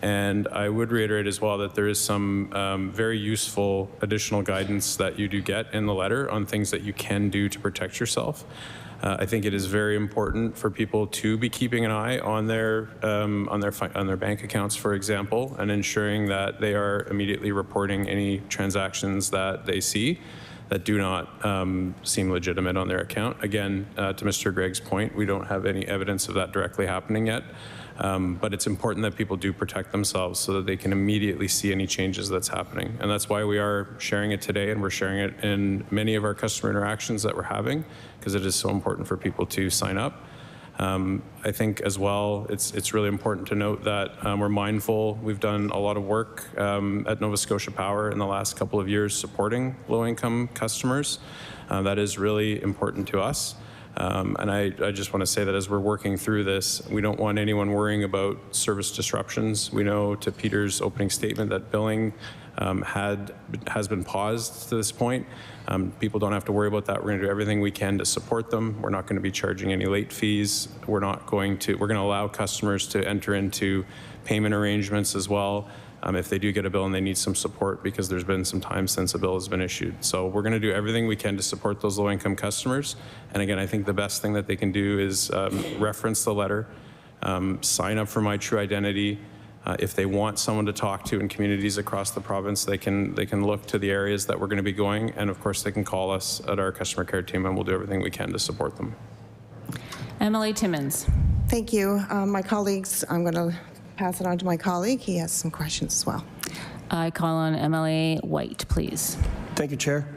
And I would reiterate as well that there is some very useful additional guidance that you do get in the letter on things that you can do to protect yourself. I think it is very important for people to be keeping an eye on their bank accounts, for example, and ensuring that they are immediately reporting any transactions that they see that do not seem legitimate on their account. Again, to Mr. Gregg's point, we don't have any evidence of that directly happening yet. But it's important that people do protect themselves so that they can immediately see any changes that's happening. And that's why we are sharing it today, and we're sharing it in many of our customer interactions that we're having, because it is so important for people to sign up. I think as well, it's really important to note that we're mindful. We've done a lot of work at Nova Scotia Power in the last couple of years supporting low-income customers. That is really important to us. And I just want to say that as we're working through this, we don't want anyone worrying about service disruptions. We know, to Peter's opening statement, that billing has been paused to this point. People don't have to worry about that. We're going to do everything we can to support them. We're not going to be charging any late fees. We're going to allow customers to enter into payment arrangements as well. If they do get a bill and they need some support, because there's been some time since a bill has been issued. So we're going to do everything we can to support those low-income customers. And again, I think the best thing that they can do is reference the letter, sign up for My True Identity. If they want someone to talk to in communities across the province, they can look to the areas that we're going to be going. And of course, they can call us at our customer care team, and we'll do everything we can to support them. MLA Timmins. Thank you. My colleagues, I'm going to pass it on to my colleague. He has some questions as well. I call on MLA White, please. Thank you, Chair.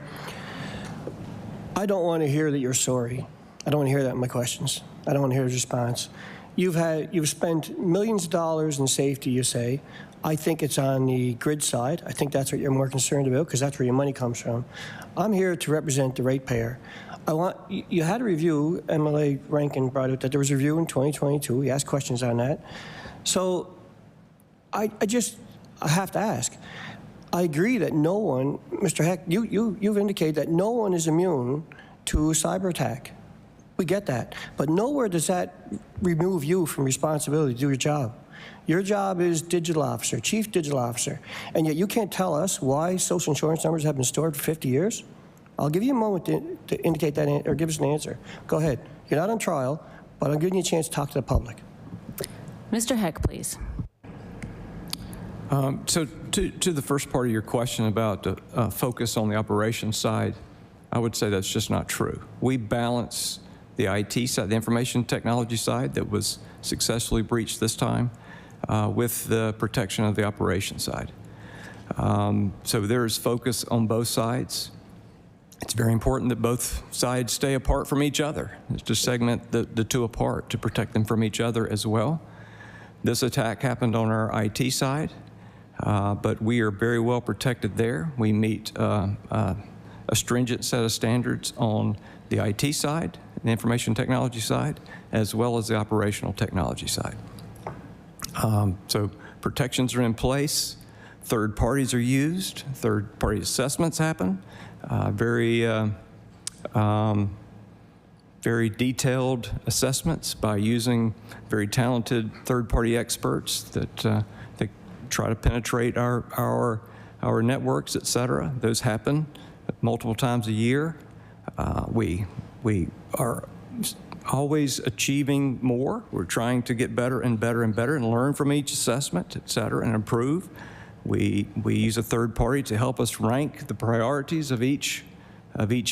I don't want to hear that you're sorry. I don't want to hear that in my questions. I don't want to hear his response. You've spent millions of dollars in safety, you say. I think it's on the grid side. I think that's what you're more concerned about, because that's where your money comes from. I'm here to represent the ratepayer. You had a review. MLA Rankin brought out that there was a review in 2022. We asked questions on that. So I have to ask. I agree that no one, Mr. Heck, you've indicated that no one is immune to a cyber attack. We get that. But nowhere does that remove you from responsibility to do your job. Your job is digital officer, chief digital officer, and yet you can't tell us why social insurance numbers have been stored for 50 years? I'll give you a moment to indicate that or give us an answer. Go ahead. You're not on trial, but I'm giving you a chance to talk to the public. Mr. Heck, please. So to the first part of your question about focus on the operations side, I would say that's just not true. We balance the IT side, the information technology side that was successfully breached this time with the protection of the operations side. So there is focus on both sides. It's very important that both sides stay apart from each other, to segment the two apart, to protect them from each other as well. This attack happened on our IT side, but we are very well protected there. We meet a stringent set of standards on the IT side, the information technology side, as well as the operational technology side. So protections are in place. Third parties are used. Third party assessments happen. Very detailed assessments by using very talented third-party experts that try to penetrate our networks, et cetera. Those happen multiple times a year. We are always achieving more. We're trying to get better and better and better and learn from each assessment, et cetera, and improve. We use a third party to help us rank the priorities of each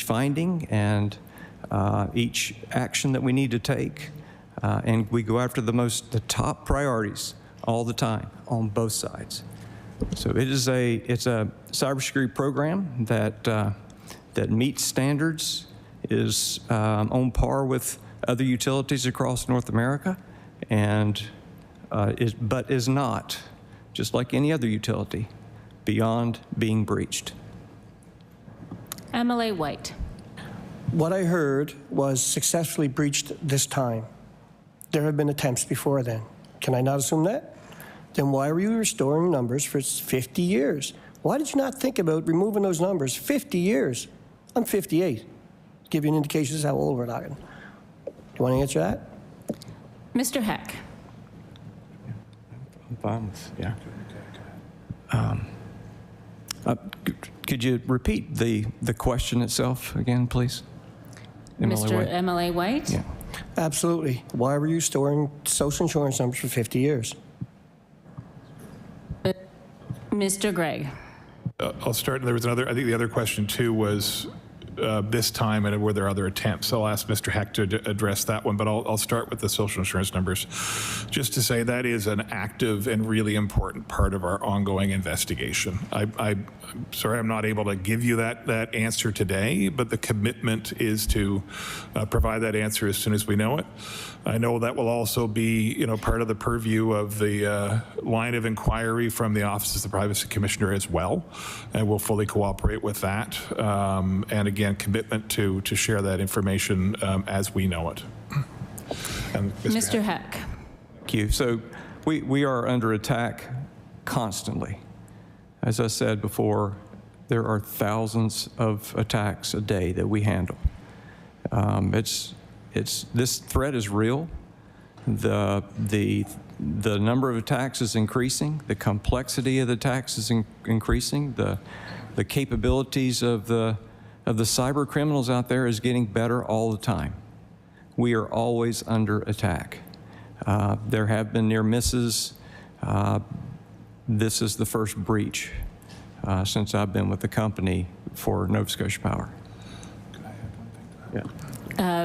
finding and each action that we need to take. And we go after the top priorities all the time on both sides. So it's a cybersecurity program that meets standards, is on par with other utilities across North America, and but is not, just like any other utility, beyond being breached. MLA White. What I heard was successfully breached this time. There have been attempts before then. Can I not assume that? Then why were you restoring numbers for 50 years? Why did you not think about removing those numbers 50 years? I'm 58. Give you an indication as to how old we're talking. Do you want to answer that? Mr. Heck. I'm fine with, yeah. Could you repeat the question itself again, please? Mr. MLA White? Yeah. Absolutely. Why were you storing social insurance numbers for 50 years? Mr. Gregg. I'll start. There was another, I think the other question too was this time, and were there other attempts? I'll ask Mr. Heck to address that one, but I'll start with the social insurance numbers. Just to say that is an active and really important part of our ongoing investigation. I'm sorry I'm not able to give you that answer today, but the commitment is to provide that answer as soon as we know it. I know that will also be, part of the purview of the line of inquiry from the Office of the Privacy Commissioner as well, and we'll fully cooperate with that. And again, commitment to share that information as we know it. And Mr. Heck. Thank you. So we are under attack constantly. As I said before, there are thousands of attacks a day that we handle. This threat is real. The number of attacks is increasing. The complexity of the attacks is increasing. The capabilities of the cyber criminals out there is getting better all the time. We are always under attack. There have been near misses. This is the first breach since I've been with the company for Nova Scotia Power. Yeah.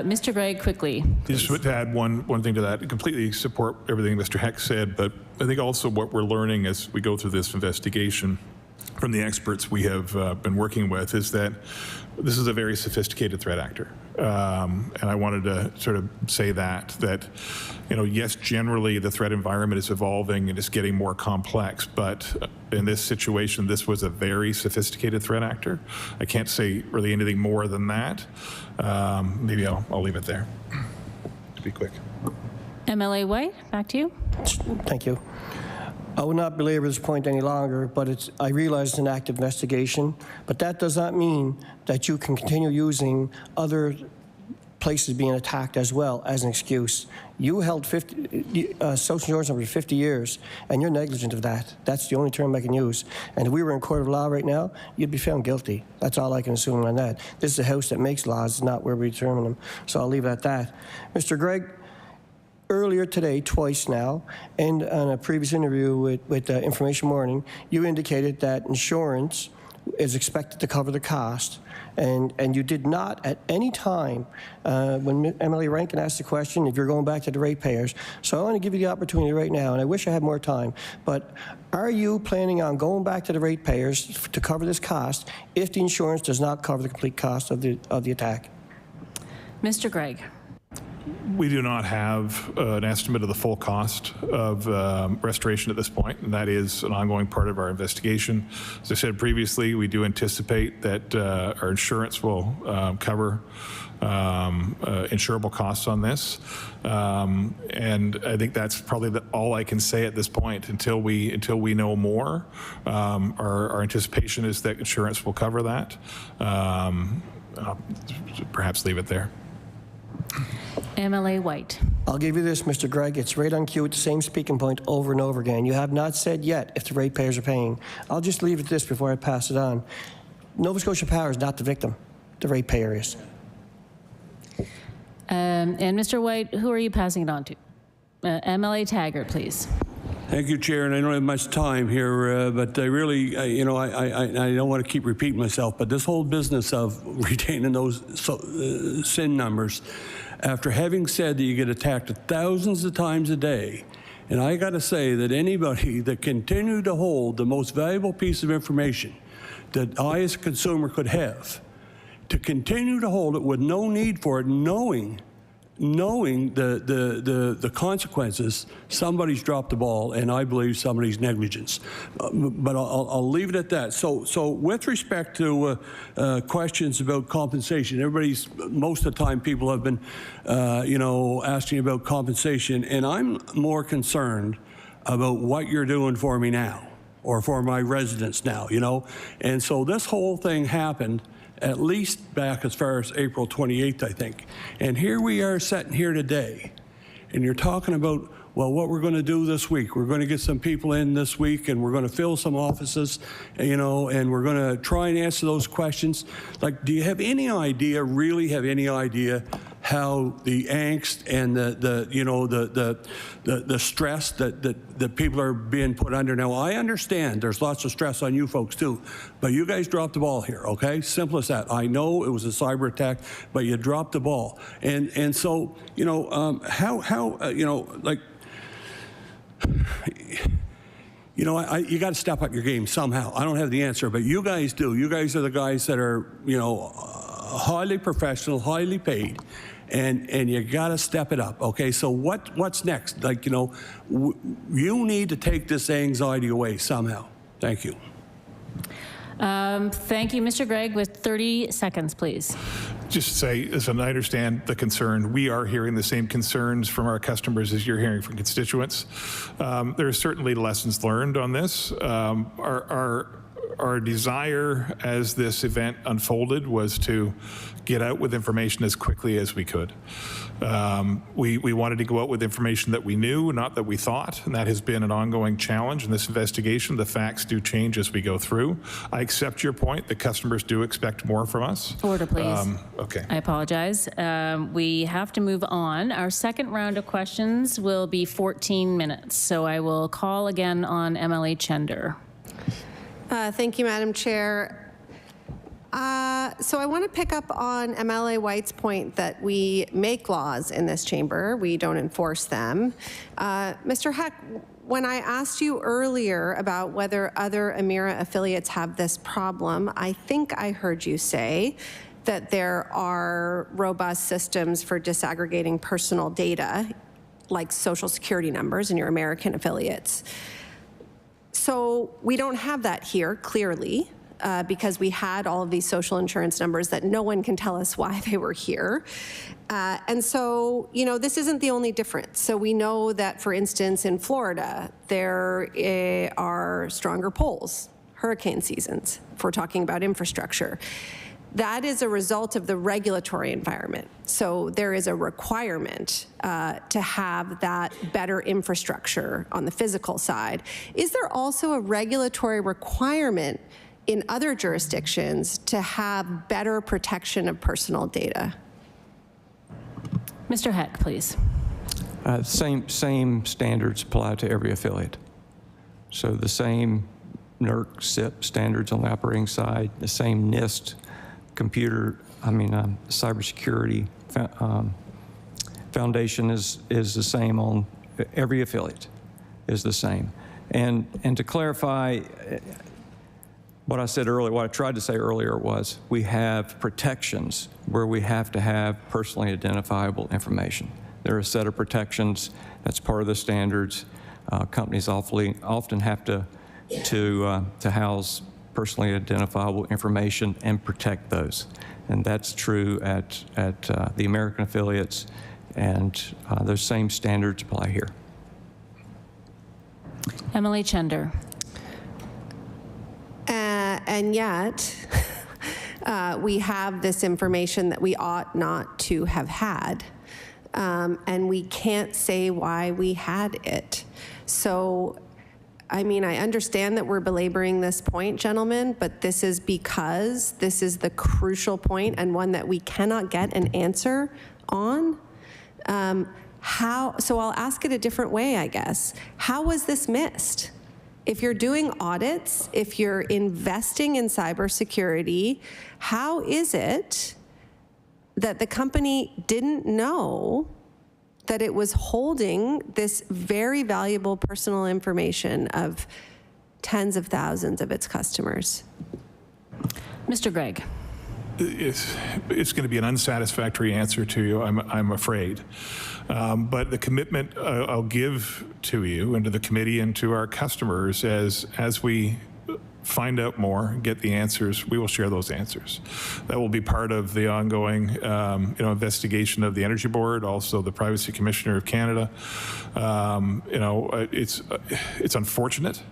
Mr. Gregg, quickly. Just to add one thing to that, I completely support everything Mr. Heck said, but I think also what we're learning as we go through this investigation from the experts we have been working with is that this is a very sophisticated threat actor. And I wanted to sort of say that, yes, generally the threat environment is evolving and it's getting more complex, but in this situation, this was a very sophisticated threat actor. I can't say really anything more than that. Maybe I'll leave it there to be quick. MLA White, back to you. Thank you. I will not belabor this point any longer, but I realize it's an active investigation, but that does not mean that you can continue using other places being attacked as well as an excuse. You held social insurance number for 50 years, and you're negligent of that. That's the only term I can use. And if we were in court of law right now, you'd be found guilty. That's all I can assume on that. This is a house that makes laws, it's not where we determine them. So I'll leave it at that. Mr. Gregg, earlier today, twice now, and on a previous interview with Information Morning, you indicated that insurance is expected to cover the cost. And you did not at any time, when Emily Rankin asked the question, if you're going back to the ratepayers. So I want to give you the opportunity right now, and I wish I had more time, but are you planning on going back to the ratepayers to cover this cost if the insurance does not cover the complete cost of the attack? Mr. Gregg. We do not have an estimate of the full cost of restoration at this point, and that is an ongoing part of our investigation. As I said previously, we do anticipate that our insurance will cover insurable costs on this, and I think that's probably all I can say at this point until we know more. Our anticipation is that insurance will cover that. I'll perhaps leave it there. MLA White. I'll give you this, Mr. Gregg. It's right on cue with the same speaking point over and over again. You have not said yet if the ratepayers are paying. I'll just leave it at this before I pass it on. Nova Scotia Power is not the victim. The ratepayer is. And Mr. White, who are you passing it on to? MLA Taggart, please. Thank you, Chair, and I don't have much time here, but I really, I don't want to keep repeating myself, but this whole business of retaining those SIN numbers, after having said that you get attacked thousands of times a day, and I got to say that anybody that continued to hold the most valuable piece of information that I as a consumer could have, to continue to hold it with no need for it, knowing the consequences, somebody's dropped the ball, and I believe somebody's negligence. But I'll leave it at that. So with respect to questions about compensation, most of the time people have been, asking about compensation, and I'm more concerned about what you're doing for me now, or for my residents now, And so this whole thing happened at least back as far as April 28th, I think. And here we are sitting here today, and you're talking about, well, what we're going to do this week. We're going to get some people in this week, and we're going to fill some offices, and we're going to try and answer those questions. Like, do you have any idea, really have any idea, how the angst and the stress that people are being put under? Now, I understand there's lots of stress on you folks too, but you guys dropped the ball here, okay? Simple as that. I know it was a cyber attack, but you dropped the ball. And so, you got to step up your game somehow. I don't have the answer, but you guys do. You guys are the guys that are, highly professional, highly paid, and you got to step it up. Okay, so what's next? You need to take this anxiety away somehow. Thank you. Thank you, Mr. Gregg, with 30 seconds, please. Just to say, listen, I understand the concern. We are hearing the same concerns from our customers as you're hearing from constituents. There are certainly lessons learned on this. Our desire as this event unfolded was to get out with information as quickly as we could. We wanted to go out with information that we knew, not that we thought, and that has been an ongoing challenge in this investigation. The facts do change as we go through. I accept your point that customers do expect more from us. Order, please. Okay. I apologize. We have to move on. Our second round of questions will be 14 minutes, so I will call again on MLA Chender. Thank you, Madam Chair. So I want to pick up on MLA White's point that we make laws in this chamber. We don't enforce them. Mr. Heck, when I asked you earlier about whether other Emera affiliates have this problem, I think I heard you say that there are robust systems for disaggregating personal data, like Social Security numbers in your American affiliates. So we don't have that here, clearly, because we had all of these social insurance numbers that no one can tell us why they were here. And so, this isn't the only difference. So we know that, for instance, in Florida, there are stronger polls, hurricane seasons, if we're talking about infrastructure. that is a result of the regulatory environment. So there is a requirement to have that better infrastructure on the physical side. Is there also a regulatory requirement in other jurisdictions to have better protection of personal data? Mr. Heck, please. Same standards apply to every affiliate. So the same NERC SIP standards on the operating side, the same NIST cybersecurity foundation is the same on every affiliate, is the same. And to clarify, what I said earlier, what I tried to say earlier was we have protections where we have to have personally identifiable information. There are a set of protections that's part of the standards. Companies often have to house personally identifiable information and protect those. And that's true at the American affiliates, and those same standards apply here. Emily Chender. And yet, we have this information that we ought not to have had, and we can't say why we had it. So, I mean, I understand that we're belaboring this point, gentlemen, but this is because this is the crucial point and one that we cannot get an answer on. So I'll ask it a different way, I guess. How was this missed? If you're doing audits, if you're investing in cybersecurity, how is it that the company didn't know that it was holding this very valuable personal information of tens of thousands of its customers? Mr. Gregg. It's going to be an unsatisfactory answer to you, I'm afraid. But the commitment I'll give to you and to the committee and to our customers as we find out more, get the answers, we will share those answers. That will be part of the ongoing investigation of the Energy Board, also the Privacy Commissioner of Canada. It's unfortunate.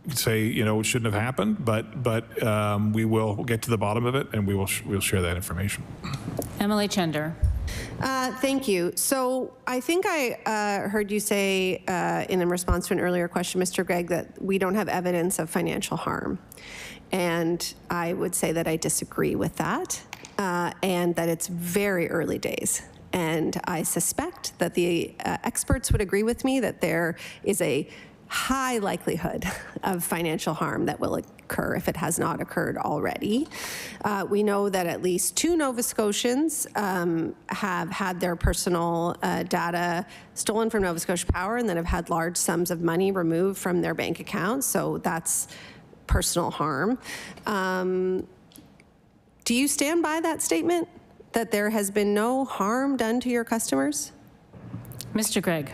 Say, it shouldn't have happened, but we'll get to the bottom of it, and we'll share that information. Emily Chender. Thank you. So I think I heard you say in response to an earlier question, Mr. Gregg, that we don't have evidence of financial harm. And I would say that I disagree with that, and that it's very early days. And I suspect that the experts would agree with me that there is a high likelihood of financial harm that will occur if it has not occurred already. We know that at least 2 Nova Scotians have had their personal data stolen from Nova Scotia Power and then have had large sums of money removed from their bank accounts, so that's personal harm. Do you stand by that statement, that there has been no harm done to your customers? Mr. Gregg.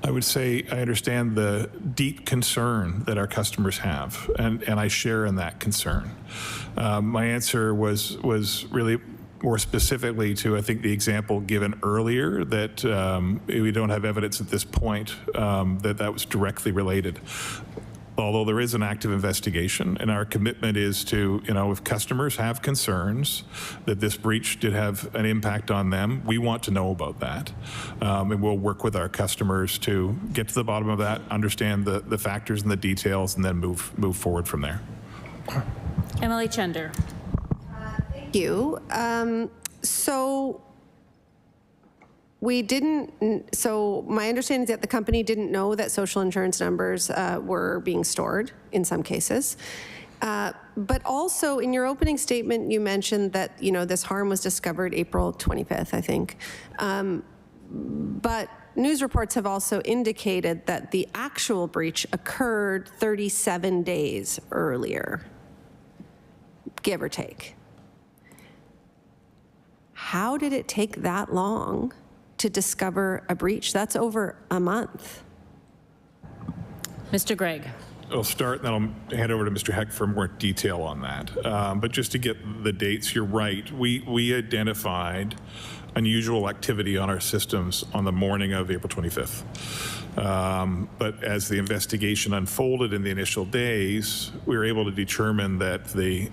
I would say I understand the deep concern that our customers have, and I share in that concern. My answer was really more specifically to, I think, the example given earlier that we don't have evidence at this point that was directly related. Although there is an active investigation, and our commitment is to, if customers have concerns that this breach did have an impact on them, we want to know about that. And we'll work with our customers to get to the bottom of that, understand the factors and the details, and then move forward from there. Emily Chender. Thank you. So my understanding is that the company didn't know that social insurance numbers were being stored in some cases. But also in your opening statement, you mentioned that, this harm was discovered April 25th, I think. But news reports have also indicated that the actual breach occurred 37 days earlier, give or take. How did it take that long to discover a breach? That's over a month. Mr. Gregg. I'll start, and then I'll hand over to Mr. Heck for more detail on that. But just to get the dates, you're right. We identified unusual activity on our systems on the morning of April 25th. But as the investigation unfolded in the initial days, we were able to determine that the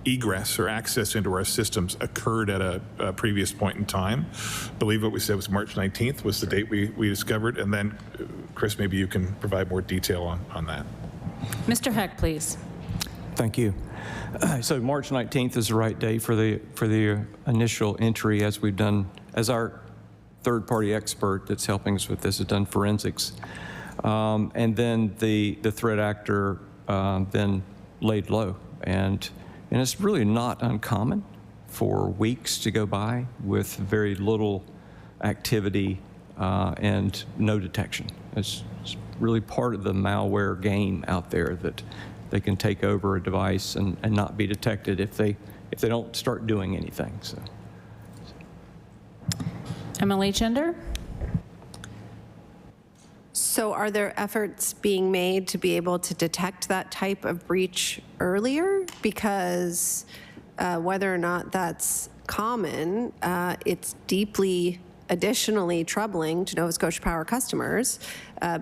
egress or access into our systems occurred at a previous point in time. I believe what we said was March 19th was the date we discovered. And then, Chris, maybe you can provide more detail on that. Mr. Heck, please. Thank you. So March 19th is the right date for the initial entry, as we've done, as our third-party expert that's helping us with this has done forensics. And then the threat actor then laid low. And it's really not uncommon for weeks to go by with very little activity and no detection. It's really part of the malware game out there, that they can take over a device and not be detected if they don't start doing anything. So. MLA Chender? So are there efforts being made to be able to detect that type of breach earlier? Because whether or not that's common, it's deeply additionally troubling to Nova Scotia Power customers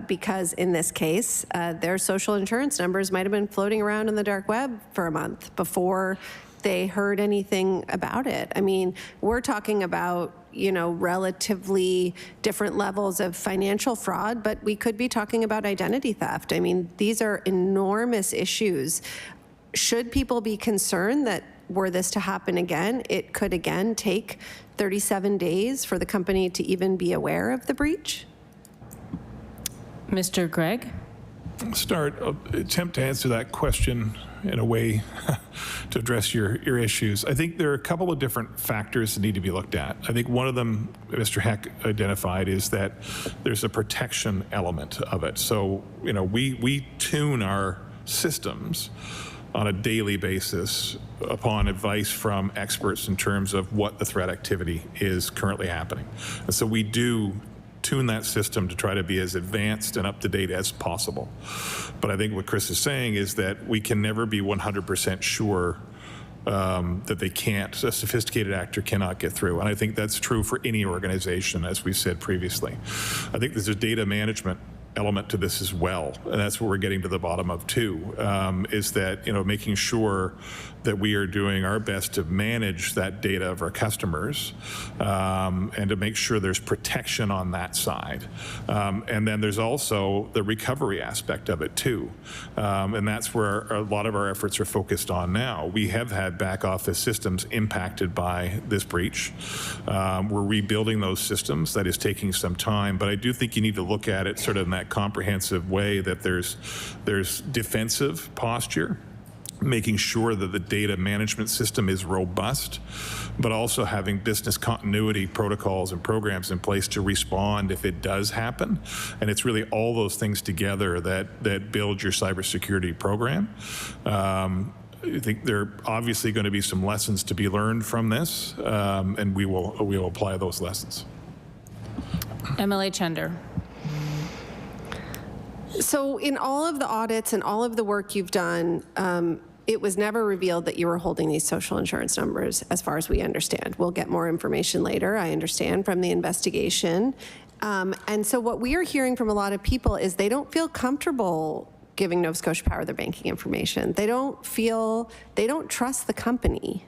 because in this case, their social insurance numbers might have been floating around in the dark web for a month before they heard anything about it. I mean, we're talking about, you know, relatively different levels of financial fraud, but we could be talking about identity theft. I mean, these are enormous issues. Should people be concerned that were this to happen again, it could again take 37 days for the company to even be aware of the breach? Mr. Gregg? Attempt to answer that question in a way to address your issues. I think there are a couple of different factors that need to be looked at. I think one of them Mr. Heck identified is that there's a protection element of it. So, you know, we tune our systems on a daily basis upon advice from experts in terms of what the threat activity is currently happening. And so we do tune that system to try to be as advanced and up to date as possible. But I think what Chris is saying is that we can never be 100% sure that a sophisticated actor cannot get through. And I think that's true for any organization, as we said previously. I think there's a data management element to this as well, and that's what we're getting to the bottom of too, is that, you know, making sure that we are doing our best to manage that data of our customers and to make sure there's protection on that side. And then there's also the recovery aspect of it too, and that's where a lot of our efforts are focused on now. We have had back office systems impacted by this breach. We're rebuilding those systems. That is taking some time, but I do think you need to look at it sort of in that comprehensive way, that there's defensive posture, making sure that the data management system is robust, but also having business continuity protocols and programs in place to respond if it does happen. And it's really all those things together that build your cybersecurity program. I think there are obviously going to be some lessons to be learned from this, and we will apply those lessons. MLA Chender. So in all of the audits and all of the work you've done, it was never revealed that you were holding these social insurance numbers, as far as we understand. We'll get more information later, I understand, from the investigation. And so what we are hearing from a lot of people is they don't feel comfortable giving Nova Scotia Power their banking information. They don't trust the company.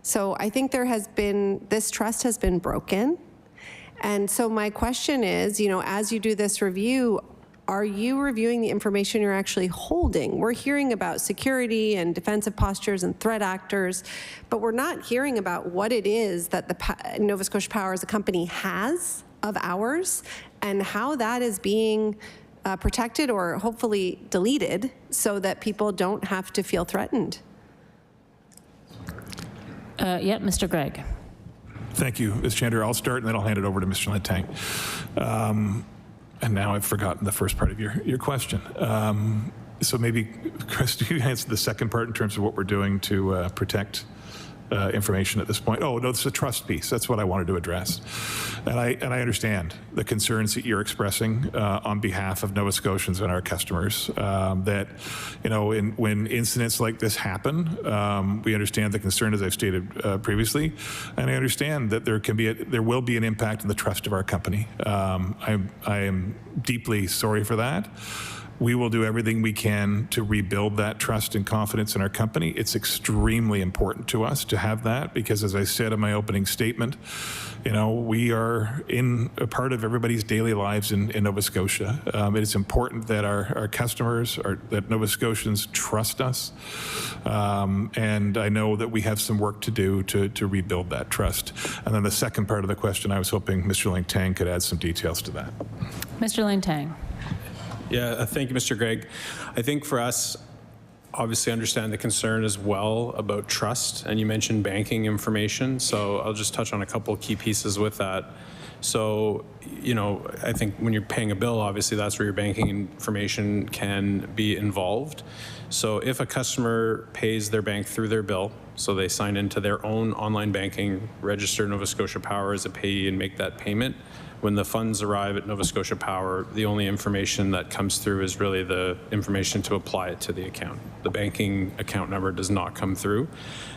So I think this trust has been broken. And so my question is, you know, as you do this review, are you reviewing the information you're actually holding? We're hearing about security and defensive postures and threat actors, but we're not hearing about what it is that the Nova Scotia Power as a company has of ours and how that is being protected or hopefully deleted so that people don't have to feel threatened. Yeah, Mr. Gregg. Thank you, Ms. Chandler. I'll start and then I'll hand it over to Mr. Lanteigne. And now I've forgotten the first part of your question. So maybe, Chris, do you answer the second part in terms of what we're doing to protect information at this point? Oh, no, it's the trust piece. That's what I wanted to address. And I understand the concerns that you're expressing on behalf of Nova Scotians and our customers. That, you know, when incidents like this happen, we understand the concern, as I've stated previously, and I understand that there will be an impact on the trust of our company. I am deeply sorry for that. We will do everything we can to rebuild that trust and confidence in our company. It's extremely important to us to have that because, as I said in my opening statement, you know, we are in a part of everybody's daily lives in Nova Scotia. It is important that our customers, that Nova Scotians trust us. And I know that we have some work to do to rebuild that trust. And then the second part of the question, I was hoping Mr. Lanteigne could add some details to that. Mr. Lanteigne. Yeah, thank you, Mr. Gregg. I think for us, obviously understand the concern as well about trust, and you mentioned banking information, so I'll just touch on a couple of key pieces with that. So, you know, I think when you're paying a bill, obviously that's where your banking information can be involved. So if a customer pays their bank through their bill, so they sign into their own online banking, register Nova Scotia Power as a payee and make that payment, when the funds arrive at Nova Scotia Power, the only information that comes through is really the information to apply it to the account. The banking account number does not come through.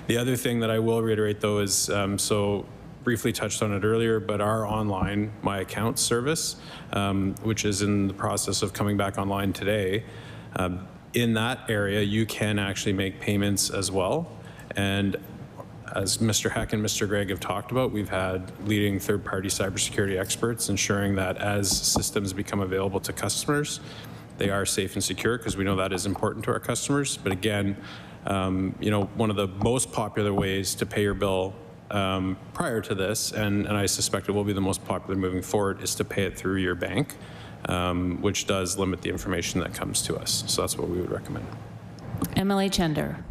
The other thing that I will reiterate, though, is so briefly touched on it earlier, but our online My Account service, which is in the process of coming back online today, in that area, you can actually make payments as well. And as Mr. Heck and Mr. Gregg have talked about, we've had leading third-party cybersecurity experts ensuring that as systems become available to customers, they are safe and secure, because we know that is important to our customers. But again, you know, one of the most popular ways to pay your bill prior to this, and I suspect it will be the most popular moving forward, is to pay it through your bank, which does limit the information that comes to us. So that's what we would recommend. MLA Chender.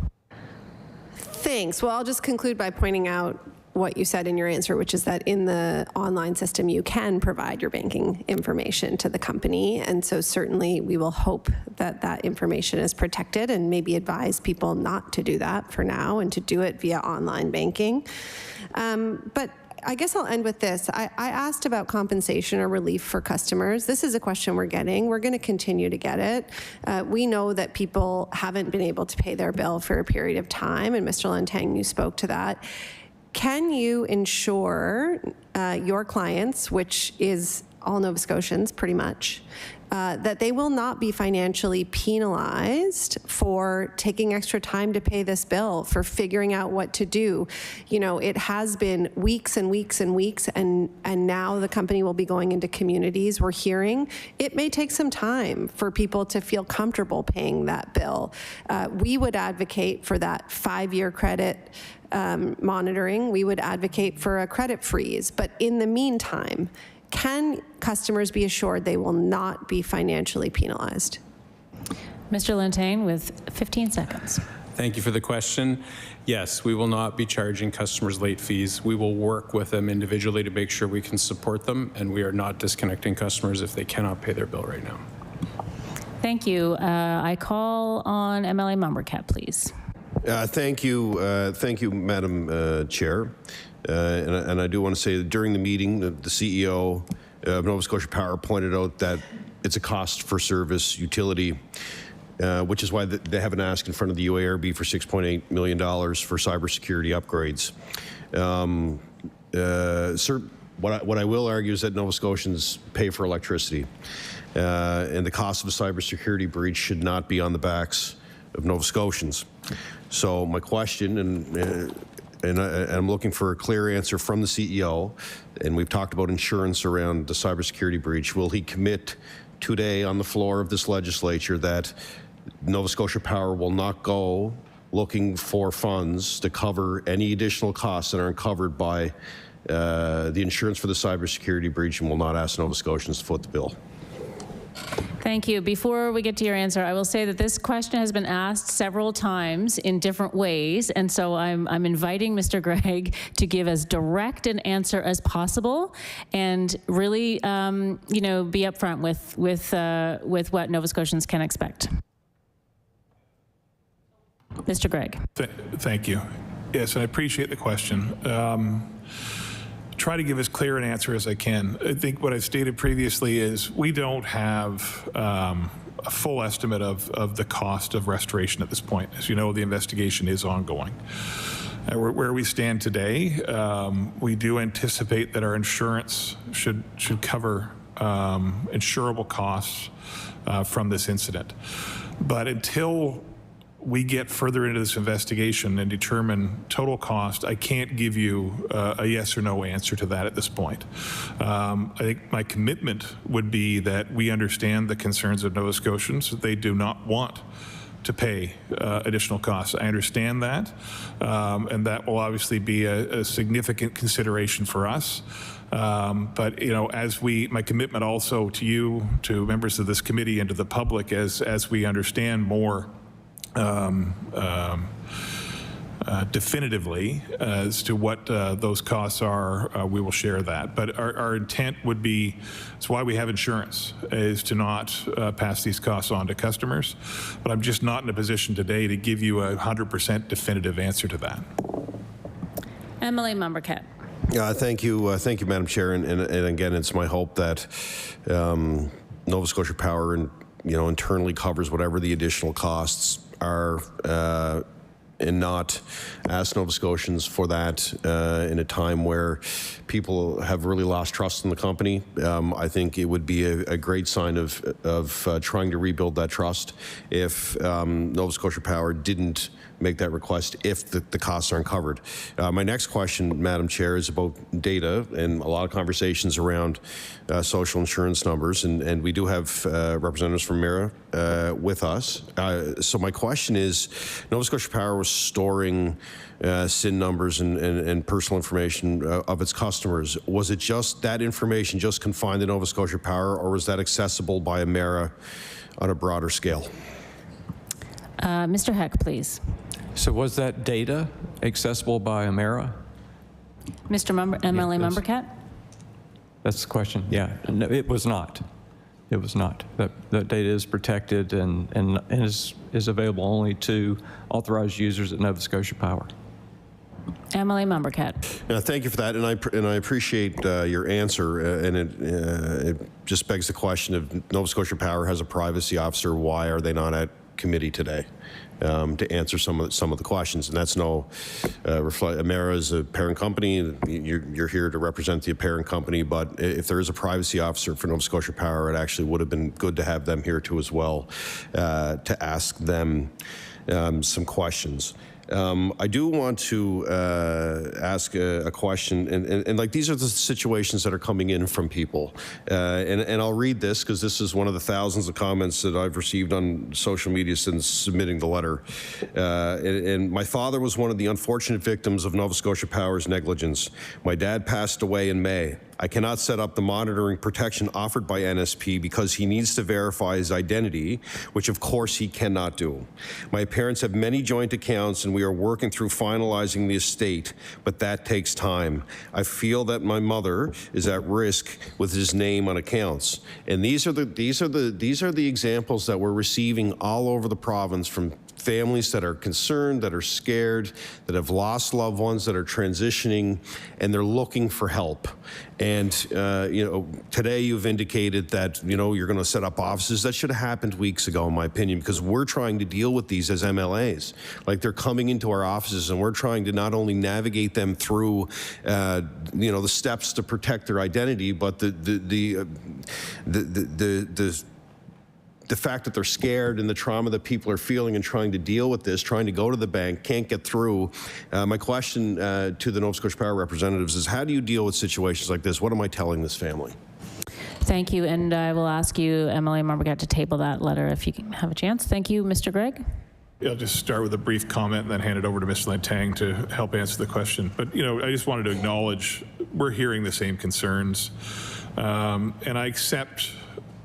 Thanks. Well, I'll just conclude by pointing out what you said in your answer, which is that in the online system, you can provide your banking information to the company. And so certainly we will hope that that information is protected and maybe advise people not to do that for now and to do it via online banking. But I guess I'll end with this. I asked about compensation or relief for customers. This is a question we're getting. We're going to continue to get it. We know that people haven't been able to pay their bill for a period of time, and Mr. Lanteigne, you spoke to that. Can you ensure your clients, which is all Nova Scotians pretty much, that they will not be financially penalized for taking extra time to pay this bill, for figuring out what to do? You know, it has been weeks and weeks and weeks, and now the company will be going into communities. We're hearing it may take some time for people to feel comfortable paying that bill. We would advocate for that 5-year credit monitoring. We would advocate for a credit freeze. But in the meantime, can customers be assured they will not be financially penalized? Mr. Lanteigne with 15 seconds. Thank you for the question. Yes, we will not be charging customers late fees. We will work with them individually to make sure we can support them, and we are not disconnecting customers if they cannot pay their bill right now. Thank you. I call on MLA Mumbercat, please. Thank you, Madam Chair. And I do want to say that during the meeting, the CEO of Nova Scotia Power pointed out that it's a cost for service utility, which is why they have an ask in front of the UARB for $6.8 million for cybersecurity upgrades. Sir, what I will argue is that Nova Scotians pay for electricity, and the cost of a cybersecurity breach should not be on the backs of Nova Scotians. So my question, and I'm looking for a clear answer from the CEO, and we've talked about insurance around the cybersecurity breach. Will he commit today on the floor of this legislature that Nova Scotia Power will not go looking for funds to cover any additional costs that aren't covered by the insurance for the cybersecurity breach, and will not ask Nova Scotians to foot the bill? Thank you. Before we get to your answer, I will say that this question has been asked several times in different ways, and so I'm inviting Mr. Gregg to give as direct an answer as possible, and really, you know, be upfront with what Nova Scotians can expect. Mr. Gregg. Thank you. Yes, I appreciate the question. try to give as clear an answer as I can. I think what I've stated previously is we don't have a full estimate of the cost of restoration at this point. As you know, the investigation is ongoing. Where we stand today, we do anticipate that our insurance should cover insurable costs from this incident. But until we get further into this investigation and determine total cost, I can't give you a yes or no answer to that at this point. I think my commitment would be that we understand the concerns of Nova Scotians, that they do not want to pay additional costs. I understand that, and that will obviously be a significant consideration for us. But you know, my commitment also to you, to members of this committee, and to the public, as we understand more definitively as to what those costs are, we will share that. But our intent would be, it's why we have insurance, is to not pass these costs on to customers. But I'm just not in a position today to give you a 100% definitive answer to that. MLA Membercat. Thank you, Madam Chair. And again, it's my hope that Nova Scotia Power internally covers whatever the additional costs are, and not ask Nova Scotians for that in a time where people have really lost trust in the company. I think it would be a great sign of trying to rebuild that trust if Nova Scotia Power didn't make that request if the costs aren't covered. My next question, Madam Chair, is about data and a lot of conversations around social insurance numbers, and we do have representatives from Emera with us. So my question is, Nova Scotia Power was storing SIN numbers and personal information of its customers. Was it just that information just confined to Nova Scotia Power, or was that accessible by Emera on a broader scale? Mr. Heck, please. So was that data accessible by Emera? Mr. MLA Membercat? That's the question. Yeah, no, it was not. It was not. That data is protected and is available only to authorized users at Nova Scotia Power. MLA Membercat. Thank you for that, and I appreciate your answer. And it just begs the question: if Nova Scotia Power has a privacy officer, why are they not at committee today to answer some of the questions? And that's no Emera is a parent company. You're here to represent the parent company, but if there is a privacy officer for Nova Scotia Power, it actually would have been good to have them here too as well, to ask them some questions. I do want to ask a question, and like these are the situations that are coming in from people, and I'll read this because this is one of the thousands of comments that I've received on social media since submitting the letter. And my father was one of the unfortunate victims of Nova Scotia Power's negligence. My dad passed away in May. I cannot set up the monitoring protection offered by NSP because he needs to verify his identity, which of course he cannot do. My parents have many joint accounts and we are working through finalizing the estate, but that takes time. I feel that my mother is at risk with his name on accounts. And these are the examples that we're receiving all over the province from families that are concerned, that are scared, that have lost loved ones, that are transitioning, and they're looking for help. And today you've indicated that you're going to set up offices. That should have happened weeks ago, in my opinion, because we're trying to deal with these as MLAs. Like, they're coming into our offices, and we're trying to not only navigate them through, the steps to protect their identity, but the fact that they're scared and the trauma that people are feeling and trying to deal with this, trying to go to the bank, can't get through. My question to the Nova Scotia Power representatives is, how do you deal with situations like this? What am I telling this family? Thank you, and I will ask you, MLA Membercat, to table that letter if you have a chance. Thank you, Mr. Gregg. Yeah, I'll just start with a brief comment and then hand it over to Mr. Lanteigne to help answer the question. But, I just wanted to acknowledge we're hearing the same concerns, and I accept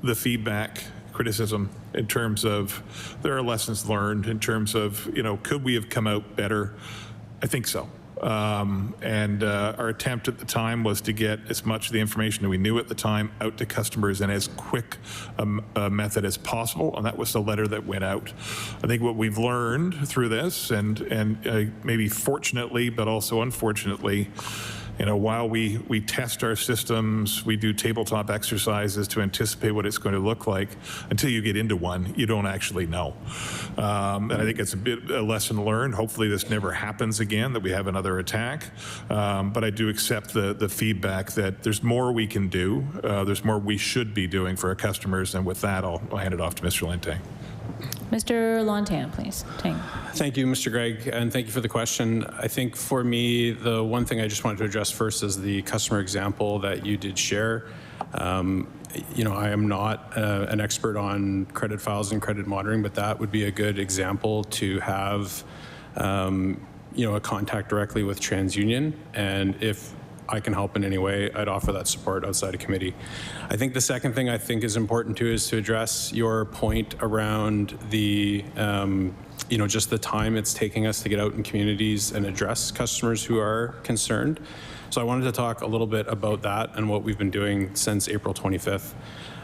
the feedback, criticism in terms of there are lessons learned in terms of, could we have come out better? I think so. And our attempt at the time was to get as much of the information that we knew at the time out to customers in as quick a method as possible, and that was the letter that went out. I think what we've learned through this, and maybe fortunately, but also unfortunately, while we test our systems, we do tabletop exercises to anticipate what it's going to look like, until you get into one, you don't actually know. And I think it's a lesson learned. Hopefully this never happens again, that we have another attack. But I do accept the feedback that there's more we can do. There's more we should be doing for our customers. And with that, I'll hand it off to Mr. Lanteigne. Mr. Lanteigne, please. Thank you, Mr. Gregg, and thank you for the question. I think for me, the one thing I just wanted to address first is the customer example that you did share. I am not an expert on credit files and credit monitoring, but that would be a good example to have, a contact directly with TransUnion. And if I can help in any way, I'd offer that support outside of committee. I think the second thing I think is important too is to address your point around the, just the time it's taking us to get out in communities and address customers who are concerned. So I wanted to talk a little bit about that and what we've been doing since April 25th.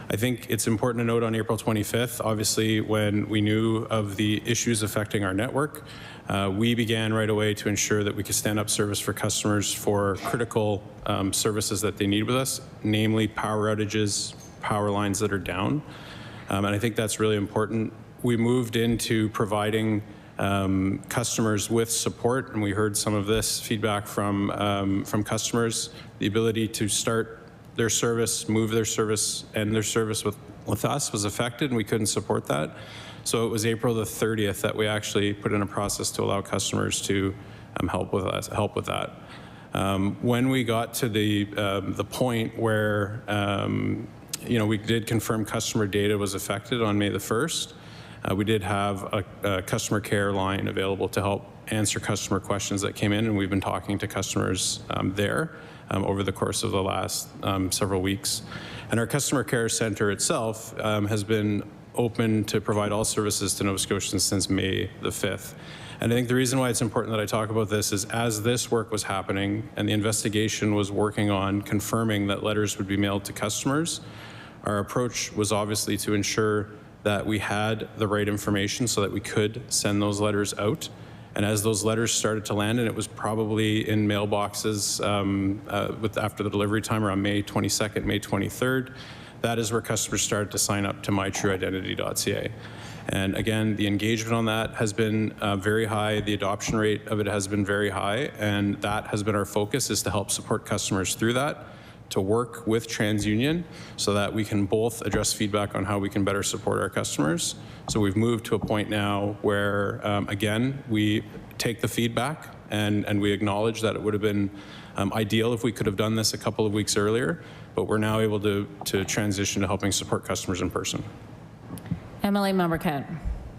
I think it's important to note on April 25th, obviously, when we knew of the issues affecting our network, we began right away to ensure that we could stand up service for customers for critical services that they need with us, namely power outages, power lines that are down. And I think that's really important. We moved into providing customers with support, and we heard some of this feedback from customers, the ability to start their service, move their service, and their service with us was affected, and we couldn't support that. So it was April the 30th that we actually put in a process to allow customers to help with that. When we got to the point where we did confirm customer data was affected on May the 1st, we did have a customer care line available to help answer customer questions that came in, and we've been talking to customers there over the course of the last several weeks. And our customer care center itself has been open to provide all services to Nova Scotians since May the 5th. And I think the reason why it's important that I talk about this is as this work was happening and the investigation was working on confirming that letters would be mailed to customers, our approach was obviously to ensure that we had the right information so that we could send those letters out. And as those letters started to land, and it was probably in mailboxes after the delivery time around May 22nd, May 23rd, that is where customers started to sign up to mytrueidentity.ca. And again, the engagement on that has been very high. The adoption rate of it has been very high. And that has been our focus, is to help support customers through that, to work with TransUnion so that we can both address feedback on how we can better support our customers. So we've moved to a point now where, again, we take the feedback and we acknowledge that it would have been ideal if we could have done this a couple of weeks earlier, but we're now able to transition to helping support customers in person. MLA Member Cat.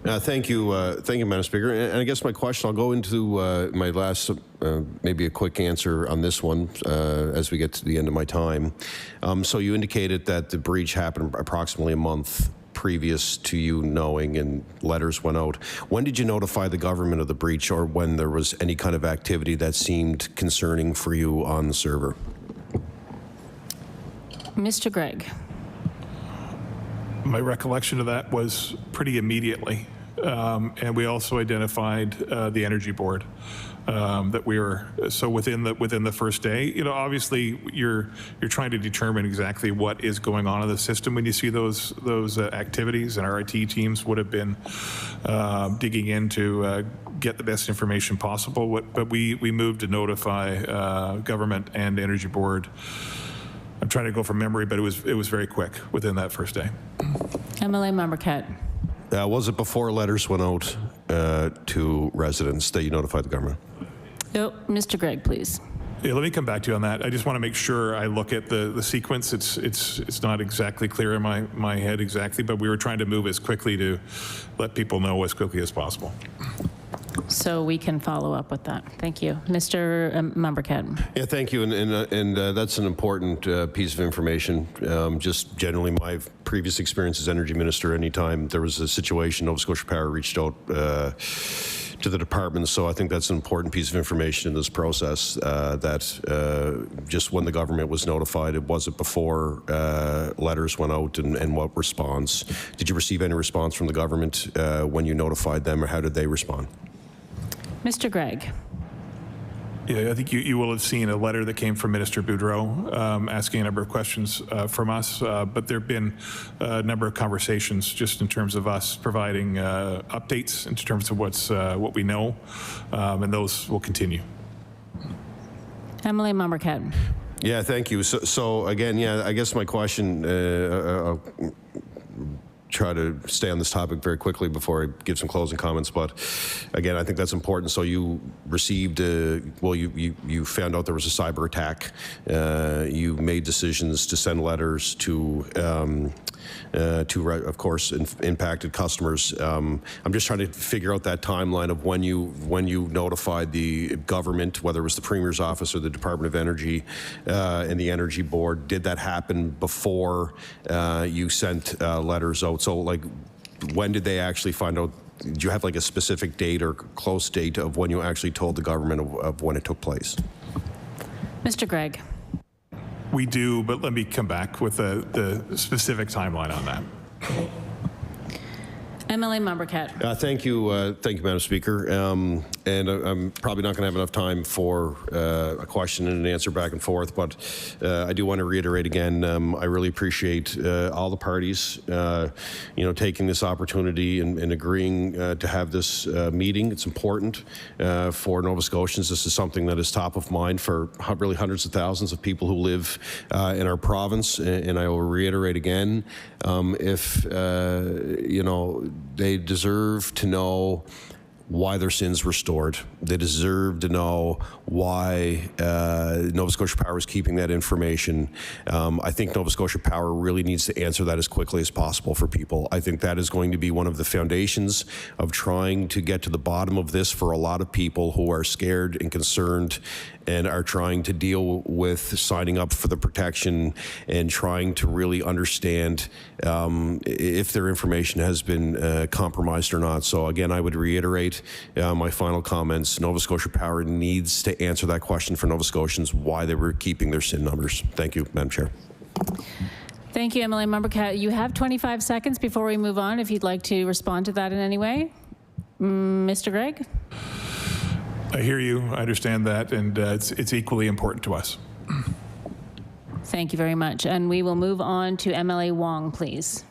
Thank you, Madam Speaker. And I guess my question, I'll go into my last, maybe a quick answer on this one as we get to the end of my time. So you indicated that the breach happened approximately a month previous to you knowing, and letters went out. When did you notify the government of the breach, or when there was any kind of activity that seemed concerning for you on the server? Mr. Gregg. My recollection of that was pretty immediately. And we also identified the Energy Board that we were, so within the first day, obviously you're trying to determine exactly what is going on in the system when you see those activities, and our IT teams would have been digging in to get the best information possible. But we moved to notify government and Energy Board. I'm trying to go from memory, but it was very quick within that first day. MLA Member Cat. Was it before letters went out to residents that you notified the government? Oh, Mr. Gregg, please. Yeah, let me come back to you on that. I just want to make sure I look at the sequence. It's not exactly clear in my head exactly, but we were trying to move as quickly to let people know as quickly as possible. So we can follow up with that. Thank you. Mr. Member Cat. Yeah, thank you. And that's an important piece of information. Just generally my previous experience as Energy Minister, anytime there was a situation, Nova Scotia Power reached out to the department. So I think that's an important piece of information in this process, that just when the government was notified, was it before letters went out, and what response? Did you receive any response from the government when you notified them, or how did they respond? Mr. Gregg. Yeah, I think you will have seen a letter that came from Minister Boudreau asking a number of questions from us, but there have been a number of conversations just in terms of us providing updates in terms of what we know, and those will continue. Emily Mombercat. Yeah, thank you. So again, yeah, I guess my question, I'll try to stay on this topic very quickly before I give some closing comments, but again, I think that's important. So you received, well, you found out there was a cyber attack. You made decisions to send letters to of course, impacted customers. I'm just trying to figure out that timeline of when you notified the government, whether it was the Premier's office or the Department of Energy and the Energy Board. Did that happen before you sent letters out? So, like, when did they actually find out? Do you have like a specific date or close date of when you actually told the government of when it took place? Mr. Gregg. We do, but let me come back with the specific timeline on that. Emily Mombercat. Thank you, Madam Speaker. And I'm probably not going to have enough time for a question and an answer back and forth, but I do want to reiterate again, I really appreciate all the parties, taking this opportunity and agreeing to have this meeting. It's important for Nova Scotians. This is something that is top of mind for really hundreds of thousands of people who live in our province. And I will reiterate again, if, they deserve to know why their sins were stored. They deserve to know why Nova Scotia Power is keeping that information. I think Nova Scotia Power really needs to answer that as quickly as possible for people. I think that is going to be one of the foundations of trying to get to the bottom of this for a lot of people who are scared and concerned and are trying to deal with signing up for the protection and trying to really understand if their information has been compromised or not. So again, I would reiterate my final comments. Nova Scotia Power needs to answer that question for Nova Scotians, why they were keeping their SIN numbers. Thank you, Madam Chair. Thank you, Emily Mombercat. You have 25 seconds before we move on if you'd like to respond to that in any way. Mr. Gregg? I hear you, I understand that, and it's equally important to us. Thank you very much. And we will move on to MLA Wong, please.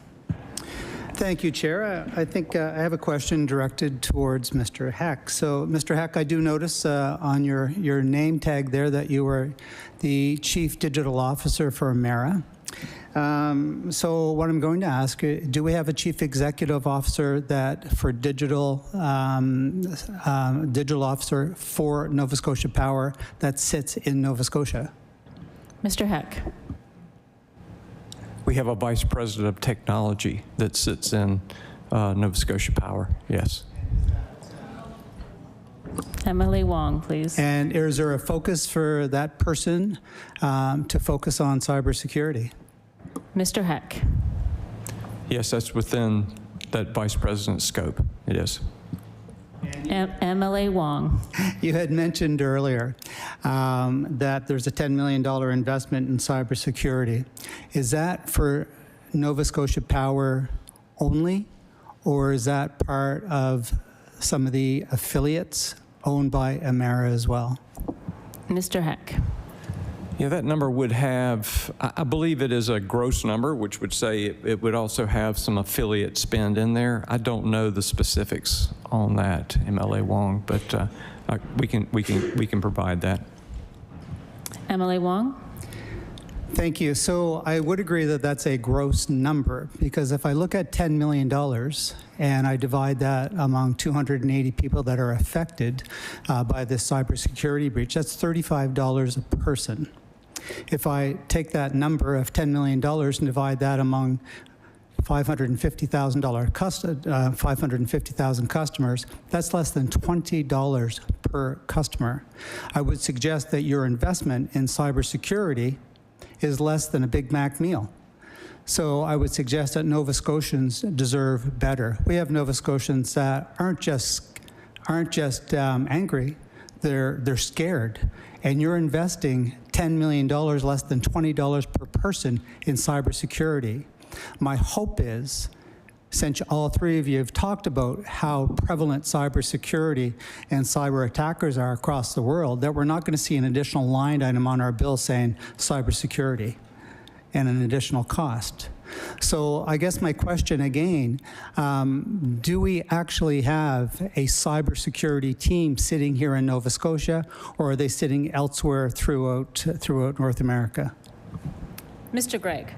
Thank you, Chair. I think I have a question directed towards Mr. Heck. So, Mr. Heck, I do notice on your name tag there that you were the Chief Digital Officer for Emera. So what I'm going to ask, do we have a Chief Executive Officer for digital officer for Nova Scotia Power that sits in Nova Scotia? Mr. Heck. We have a Vice President of Technology that sits in Nova Scotia Power, yes. Emily Wong, please. And is there a focus for that person to focus on cybersecurity? Mr. Heck. Yes, that's within that Vice President's scope. It is. MLA Wong. You had mentioned earlier that there's a $10 million investment in cybersecurity. Is that for Nova Scotia Power only, or is that part of some of the affiliates owned by Emera as well? Mr. Heck. Yeah, that number would have, I believe it is a gross number, which would say it would also have some affiliate spend in there. I don't know the specifics on that, MLA Wong, but we can provide that. MLA Wong. Thank you. So I would agree that that's a gross number, because if I look at $10 million and I divide that among 280 people that are affected by this cybersecurity breach, that's $35 a person. If I take that number of $10 million and divide that among 550,000 customers, that's less than $20 per customer. I would suggest that your investment in cybersecurity is less than a Big Mac meal. So I would suggest that Nova Scotians deserve better. We have Nova Scotians that aren't just angry, they're scared. And you're investing $10 million, less than $20 per person in cybersecurity. My hope is since all three of you have talked about how prevalent cybersecurity and cyber attackers are across the world, that we're not going to see an additional line item on our bill saying cybersecurity and an additional cost. So I guess my question again, do we actually have a cybersecurity team sitting here in Nova Scotia, or are they sitting elsewhere throughout North America? Mr. Gregg.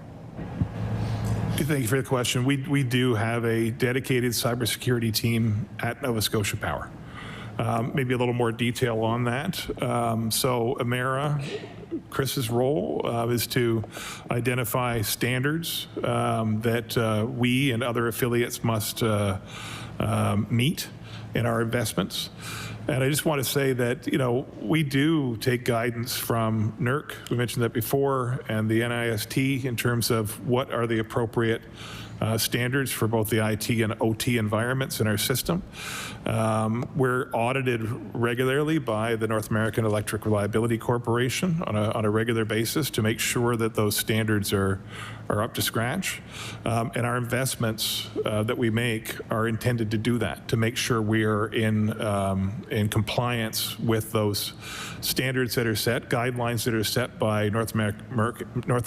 Thank you for the question. We do have a dedicated cybersecurity team at Nova Scotia Power. Maybe a little more detail on that. So Emera, Chris's role is to identify standards that we and other affiliates must meet in our investments. And I just want to say that, you know, we do take guidance from NERC, we mentioned that before, and the NIST in terms of what are the appropriate standards for both the IT and OT environments in our system. We're audited regularly by the North American Electric Reliability Corporation on a regular basis to make sure that those standards are up to scratch. And our investments that we make are intended to do that, to make sure we are in compliance with those standards that are set, guidelines that are set by North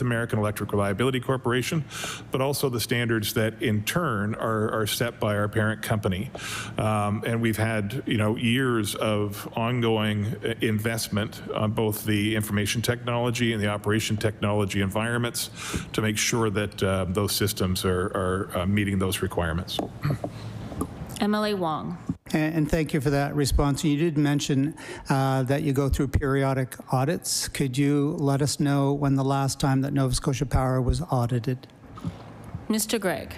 American Electric Reliability Corporation, but also the standards that in turn are set by our parent company. And we've had, you know, years of ongoing investment on both the information technology and the operation technology environments to make sure that those systems are meeting those requirements. MLA Wong. And thank you for that response. You did mention that you go through periodic audits. Could you let us know when the last time that Nova Scotia Power was audited? Mr. Gregg.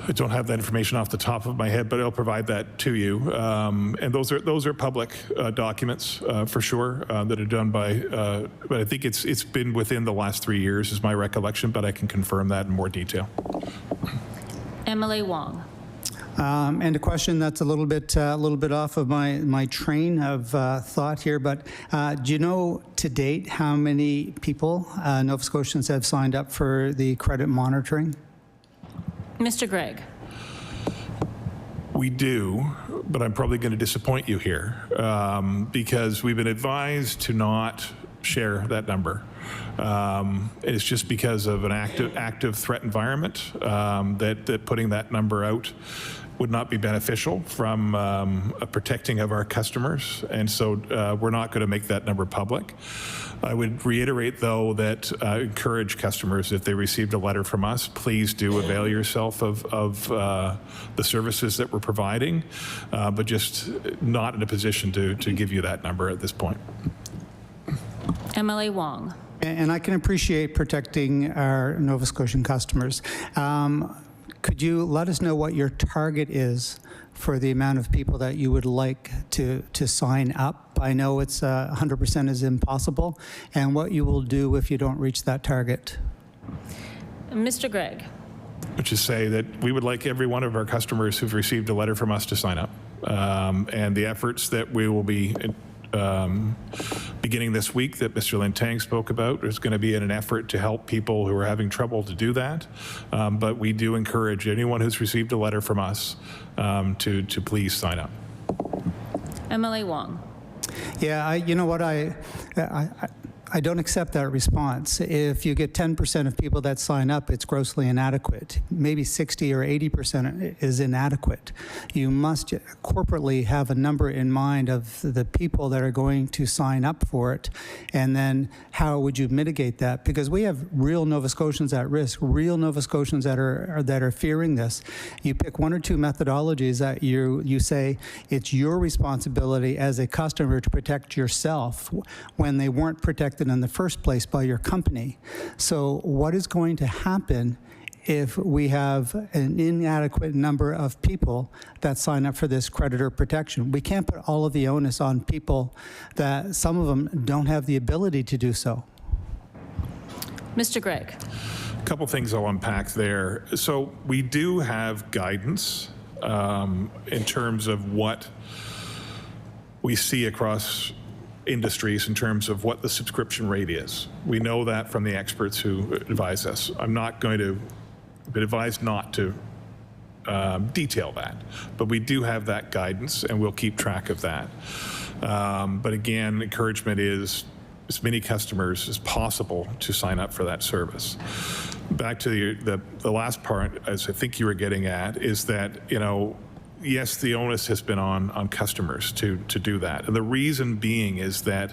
I don't have that information off the top of my head, but I'll provide that to you. And those are public documents for sure that are done by. But I think it's been within the last 3 years, is my recollection. But I can confirm that in more detail. MLA Wong. And a question that's a little bit off of my train of thought here, but do you know to date how many people Nova Scotians have signed up for the credit monitoring? Mr. Gregg. We do, but I'm probably going to disappoint you here because we've been advised to not share that number. It's just because of an active threat environment that putting that number out would not be beneficial from a protecting of our customers, and so we're not going to make that number public. I would reiterate, though, that encourage customers, if they received a letter from us, please do avail yourself of the services that we're providing, but just not in a position to give you that number at this point. MLA Wong. And I can appreciate protecting our Nova Scotian customers. Could you let us know what your target is for the amount of people that you would like to sign up? I know it's 100% is impossible, and what you will do if you don't reach that target. Mr. Gregg. Which is say that we would like every one of our customers who've received a letter from us to sign up. And the efforts that we will be beginning this week that Mr. Lanteigne spoke about is going to be in an effort to help people who are having trouble to do that. But we do encourage anyone who's received a letter from us to please sign up. MLA Wong. Yeah, you know what, I don't accept that response. If you get 10% of people that sign up, it's grossly inadequate. Maybe 60 or 80% is inadequate. You must corporately have a number in mind of the people that are going to sign up for it, and then how would you mitigate that? Because we have real Nova Scotians at risk, real Nova Scotians that are fearing this. You pick one or two methodologies that you say it's your responsibility as a customer to protect yourself when they weren't protected in the first place by your company. So what is going to happen if we have an inadequate number of people that sign up for this creditor protection? We can't put all of the onus on people that some of them don't have the ability to do so. Mr. Gregg. A couple things I'll unpack there. So we do have guidance in terms of what we see across industries in terms of what the subscription rate is. We know that from the experts who advise us. I'm not going to be advised not to detail that. But we do have that guidance, and we'll keep track of that. But again, encouragement is as many customers as possible to sign up for that service. Back to the last part, as I think you were getting at, is that, yes, the onus has been on customers to do that. And the reason being is that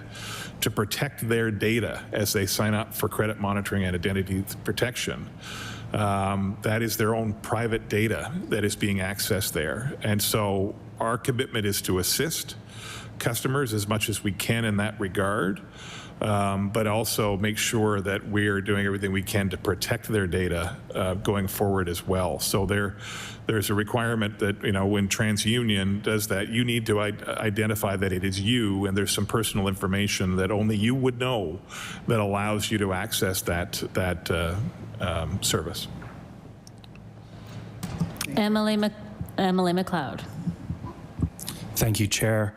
to protect their data as they sign up for credit monitoring and identity protection, that is their own private data that is being accessed there. And so our commitment is to assist customers as much as we can in that regard, but also make sure that we're doing everything we can to protect their data going forward as well. So there's a requirement that, when TransUnion does that, you need to identify that it is you, and there's some personal information that only you would know that allows you to access that service. Emily McLeod. Thank you, Chair.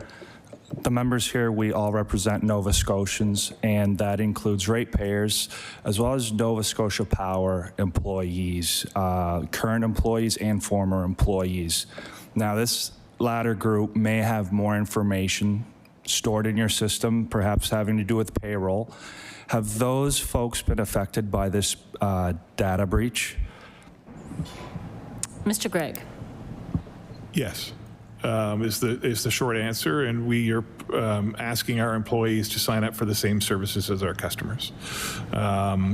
The members here, we all represent Nova Scotians, and that includes ratepayers, as well as Nova Scotia Power employees, current employees and former employees. Now, this latter group may have more information stored in your system, perhaps having to do with payroll. Have those folks been affected by this data breach? Mr. Gregg. Yes. Is the short answer, and we are asking our employees to sign up for the same services as our customers.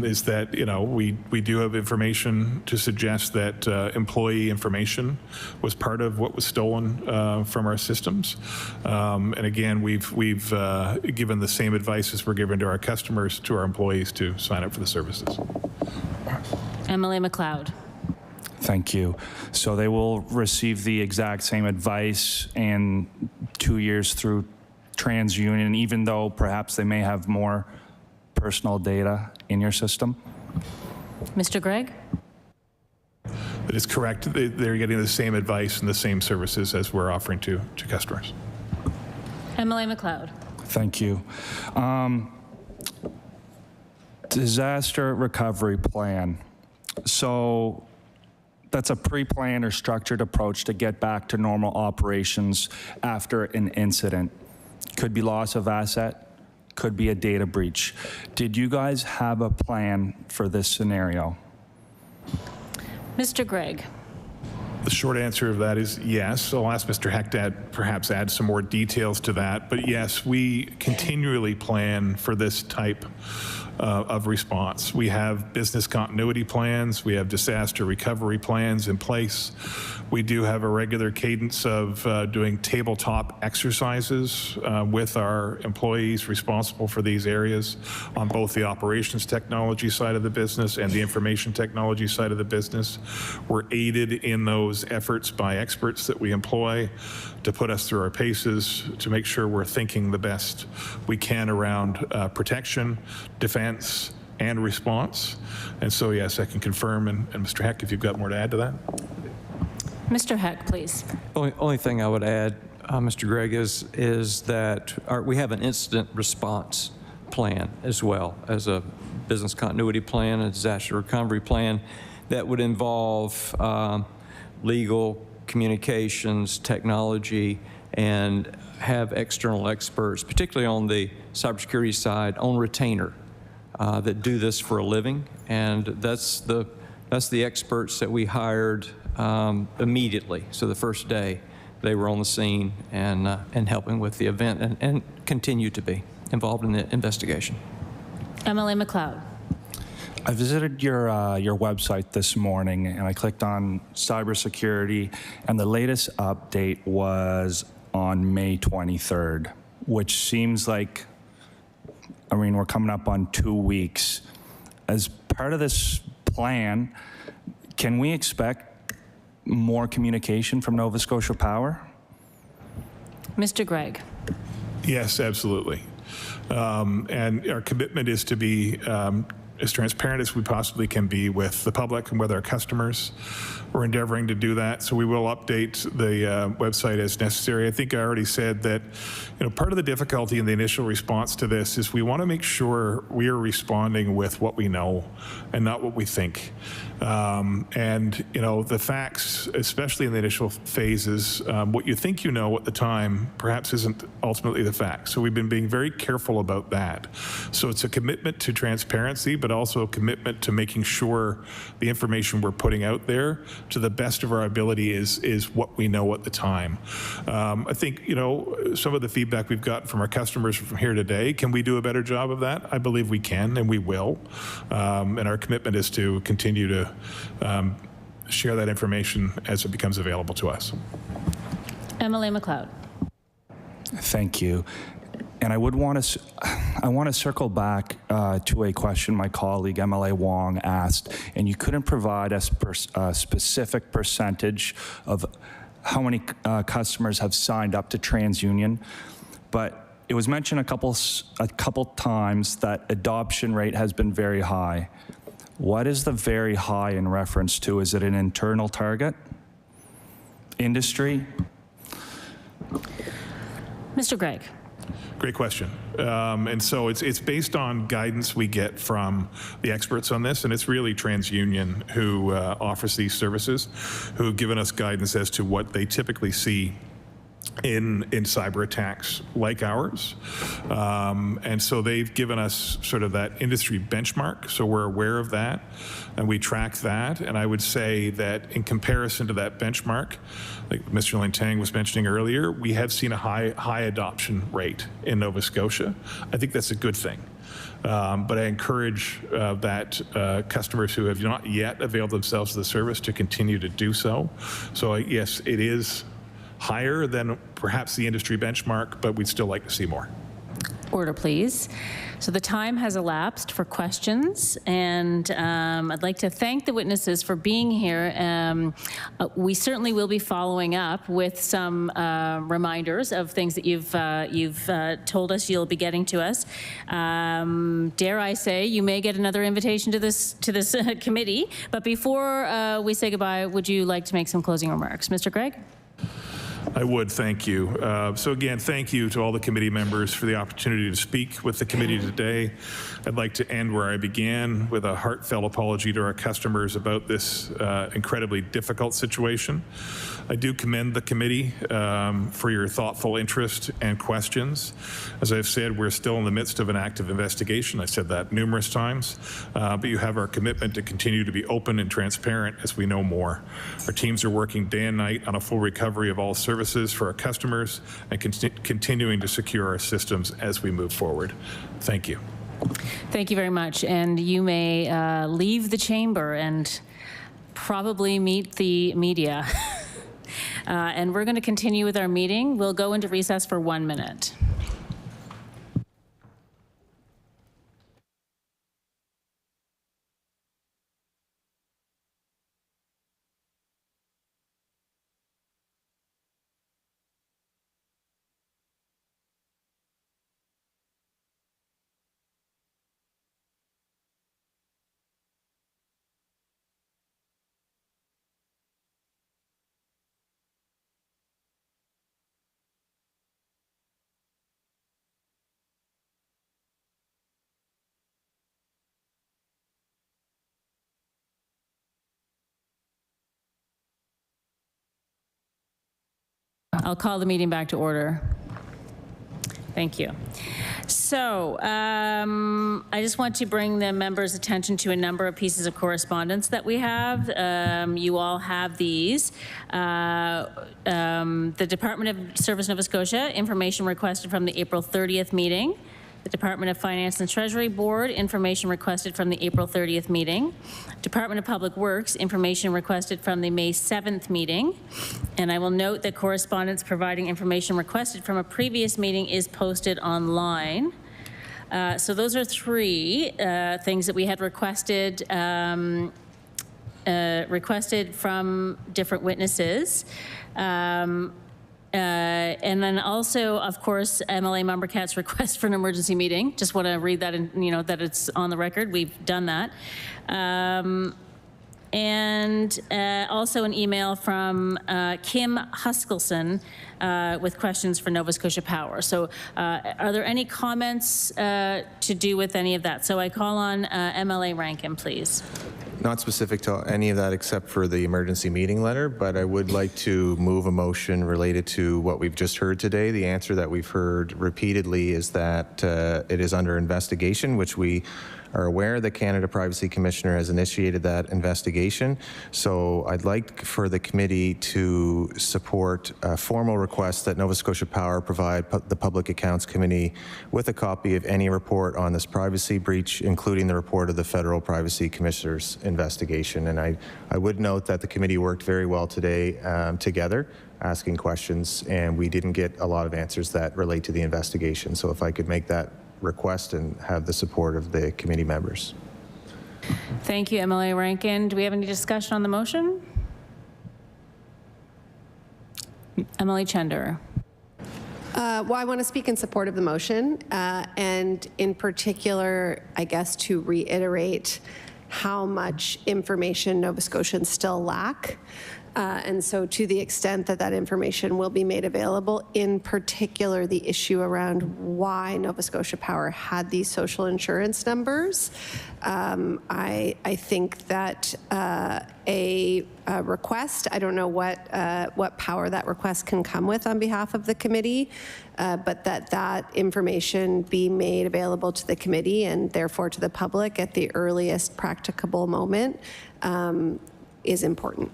Is that, we do have information to suggest that employee information was part of what was stolen from our systems. And again, we've given the same advice as we're giving to our customers, to our employees, to sign up for the services. Emily McLeod. Thank you. So they will receive the exact same advice and 2 years through TransUnion, even though perhaps they may have more personal data in your system? Mr. Gregg? That is correct. They're getting the same advice and the same services as we're offering to customers. Emily McLeod. Thank you. Disaster recovery plan. So that's a pre-planned or structured approach to get back to normal operations after an incident. Could be loss of asset, could be a data breach. Did you guys have a plan for this scenario? Mr. Gregg. The short answer of that is yes. I'll ask Mr. Heck to perhaps add some more details to that. But yes, we continually plan for this type of response. We have business continuity plans. We have disaster recovery plans in place. We do have a regular cadence of doing tabletop exercises with our employees responsible for these areas on both the operations technology side of the business and the information technology side of the business. We're aided in those efforts by experts that we employ to put us through our paces to make sure we're thinking the best we can around protection, defense, and response. And so, yes, I can confirm, and Mr. Heck, if you've got more to add to that. Mr. Heck, please. Only thing I would add, Mr. Gregg, is that we have an incident response plan as well as a business continuity plan, a disaster recovery plan that would involve legal, communications, technology, and have external experts, particularly on the cybersecurity side, on retainer that do this for a living. And that's the experts that we hired immediately. So the first day they were on the scene and helping with the event and continue to be involved in the investigation. Emily McLeod. I visited your website this morning and I clicked on cybersecurity, and the latest update was on May 23rd, which seems like, I mean, we're coming up on 2 weeks. As part of this plan, can we expect more communication from Nova Scotia Power? Mr. Gregg. Yes, absolutely. And our commitment is to be as transparent as we possibly can be with the public and with our customers. We're endeavoring to do that, so we will update the website as necessary. I think I already said that, part of the difficulty in the initial response to this is we want to make sure we are responding with what we know and not what we think. The facts, especially in the initial phases, what you think you know at the time perhaps isn't ultimately the fact. So we've been being very careful about that. So it's a commitment to transparency, but also a commitment to making sure the information we're putting out there to the best of our ability is what we know at the time. I think, some of the feedback we've got from our customers from here today, can we do a better job of that? I believe we can, and we will. And our commitment is to continue to share that information as it becomes available to us. MLA McLeod. Thank you. And I want to circle back to a question my colleague MLA Wong asked, and you couldn't provide us a specific percentage of how many customers have signed up to TransUnion, but it was mentioned a couple times that adoption rate has been very high. What is the very high in reference to? Is it an internal target? Industry? Mr. Gregg. Great question. And so it's based on guidance we get from the experts on this, and it's really TransUnion who offers these services, who have given us guidance as to what they typically see in cyber attacks like ours. And so they've given us sort of that industry benchmark, so we're aware of that, and we track that. And I would say that in comparison to that benchmark, like Mr. Lanteigne was mentioning earlier, we have seen a high adoption rate in Nova Scotia. I think that's a good thing. But I encourage that customers who have not yet availed themselves of the service to continue to do so. So yes, it is higher than perhaps the industry benchmark, but we'd still like to see more. Order, please. So the time has elapsed for questions, and I'd like to thank the witnesses for being here. We certainly will be following up with some reminders of things that you've told us you'll be getting to us. Dare I say, you may get another invitation to this committee. But before we say goodbye, would you like to make some closing remarks, Mr. Gregg? I would, thank you. So again, thank you to all the committee members for the opportunity to speak with the committee today. I'd like to end where I began, with a heartfelt apology to our customers about this incredibly difficult situation. I do commend the committee for your thoughtful interest and questions. As I've said, we're still in the midst of an active investigation. I said that numerous times, but you have our commitment to continue to be open and transparent as we know more. Our teams are working day and night on a full recovery of all services for our customers and continuing to secure our systems as we move forward. Thank you. Thank you very much. And you may leave the chamber and probably meet the media. And we're going to continue with our meeting. We'll go into recess for 1 minute. I'll call the meeting back to order. Thank you. So I just want to bring the members' attention to a number of pieces of correspondence that we have. You all have these. The Department of Service Nova Scotia, information requested from the April 30th meeting. The Department of Finance and Treasury Board, information requested from the April 30th meeting. Department of Public Works, information requested from the May 7th meeting. And I will note that correspondence providing information requested from a previous meeting is posted online. So those are three things that we had requested from different witnesses. And then also, of course, MLA Member Kat's request for an emergency meeting. Just want to read that, and that it's on the record. We've done that. And also an email from Kim Huskelson with questions for Nova Scotia Power. So are there any comments to do with any of that? So I call on MLA Rankin, please. Not specific to any of that except for the emergency meeting letter, but I would like to move a motion related to what we've just heard today. The answer that we've heard repeatedly is that it is under investigation, which we are aware the Canada Privacy Commissioner has initiated that investigation. So I'd like for the committee to support a formal request that Nova Scotia Power provide the Public Accounts Committee with a copy of any report on this privacy breach, including the report of the Federal Privacy Commissioner's investigation. And I would note that the committee worked very well today together, asking questions, and we didn't get a lot of answers that relate to the investigation. So if I could make that request and have the support of the committee members. Thank you, MLA Rankin. Do we have any discussion on the motion? MLA Chender. Well, I want to speak in support of the motion, and in particular, I guess, to reiterate how much information Nova Scotians still lack. And so to the extent that that information will be made available, in particular the issue around why Nova Scotia Power had these social insurance numbers, I think that a request, I don't know what power that request can come with on behalf of the committee, but that information be made available to the committee and therefore to the public at the earliest practicable moment is important.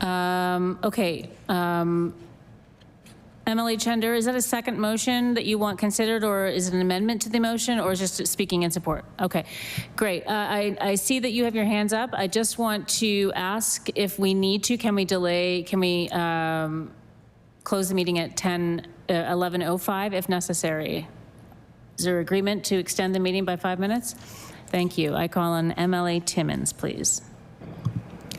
Okay. MLA Chender, is that a second motion that you want considered, or is it an amendment to the motion, or is just speaking in support? Okay, great. I see that you have your hands up. I just want to ask if we need to, can we delay, can we close the meeting at 11:05 if necessary? Is there agreement to extend the meeting by 5 minutes? Thank you. I call on MLA Timmins, please.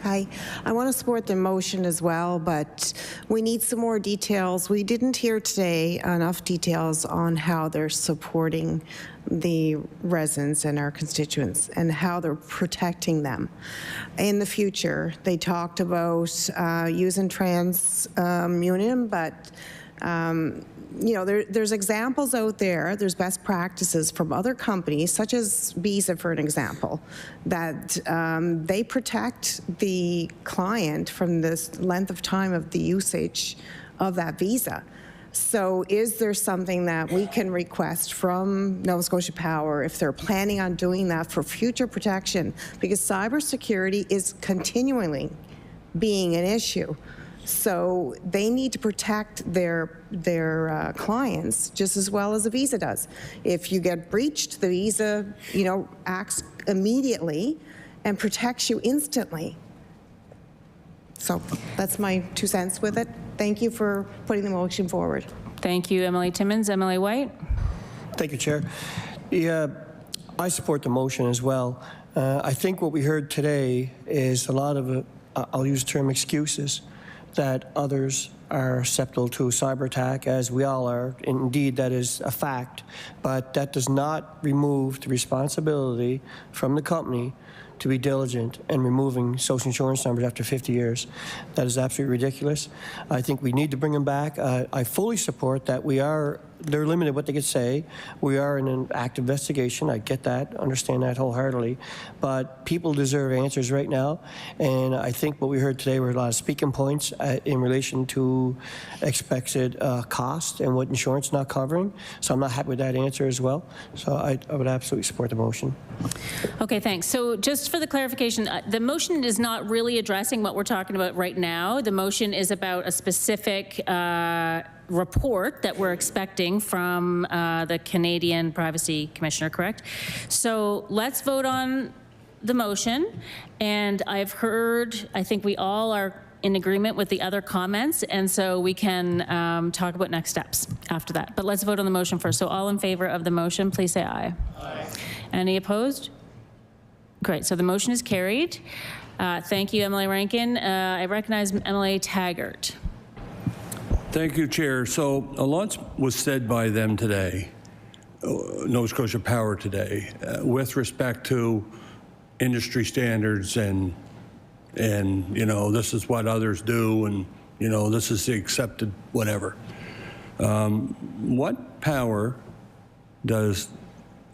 Hi. I want to support the motion as well, but we need some more details. We didn't hear today enough details on how they're supporting the residents and our constituents and how they're protecting them. In the future, they talked about using TransUnion, but there's examples out there, there's best practices from other companies, such as Visa, for an example, that they protect the client from this length of time of the usage of that Visa. So is there something that we can request from Nova Scotia Power if they're planning on doing that for future protection? Because cybersecurity is continually being an issue. So they need to protect their clients just as well as a Visa does. If you get breached, the Visa, acts immediately and protects you instantly. So that's my 2 cents with it. Thank you for putting the motion forward. Thank you, MLA Timmins. MLA White. Thank you, Chair. I support the motion as well. I think what we heard today is a lot of, I'll use the term excuses, that others are susceptible to a cyber attack, as we all are. Indeed, that is a fact. But that does not remove the responsibility from the company to be diligent in removing social insurance numbers after 50 years. That is absolutely ridiculous. I think we need to bring them back. I fully support that they're limited what they can say. We are in an active investigation. I get that, understand that wholeheartedly. But people deserve answers right now. And I think what we heard today were a lot of speaking points in relation to expected cost and what insurance not covering. So I'm not happy with that answer as well. So I would absolutely support the motion. Okay, thanks. So just for the clarification, the motion is not really addressing what we're talking about right now. The motion is about a specific report that we're expecting from the Canadian Privacy Commissioner, correct? So let's vote on the motion. And I've heard, I think we all are in agreement with the other comments, and so we can talk about next steps after that. But let's vote on the motion first. So all in favor of the motion, please say aye. Aye. Any opposed? Great, so the motion is carried. Thank you, MLA Rankin. I recognize MLA Taggart. Thank you, Chair. So a lot was said by them today, Nova Scotia Power today, with respect to industry standards and this is what others do, and this is the accepted whatever. What power does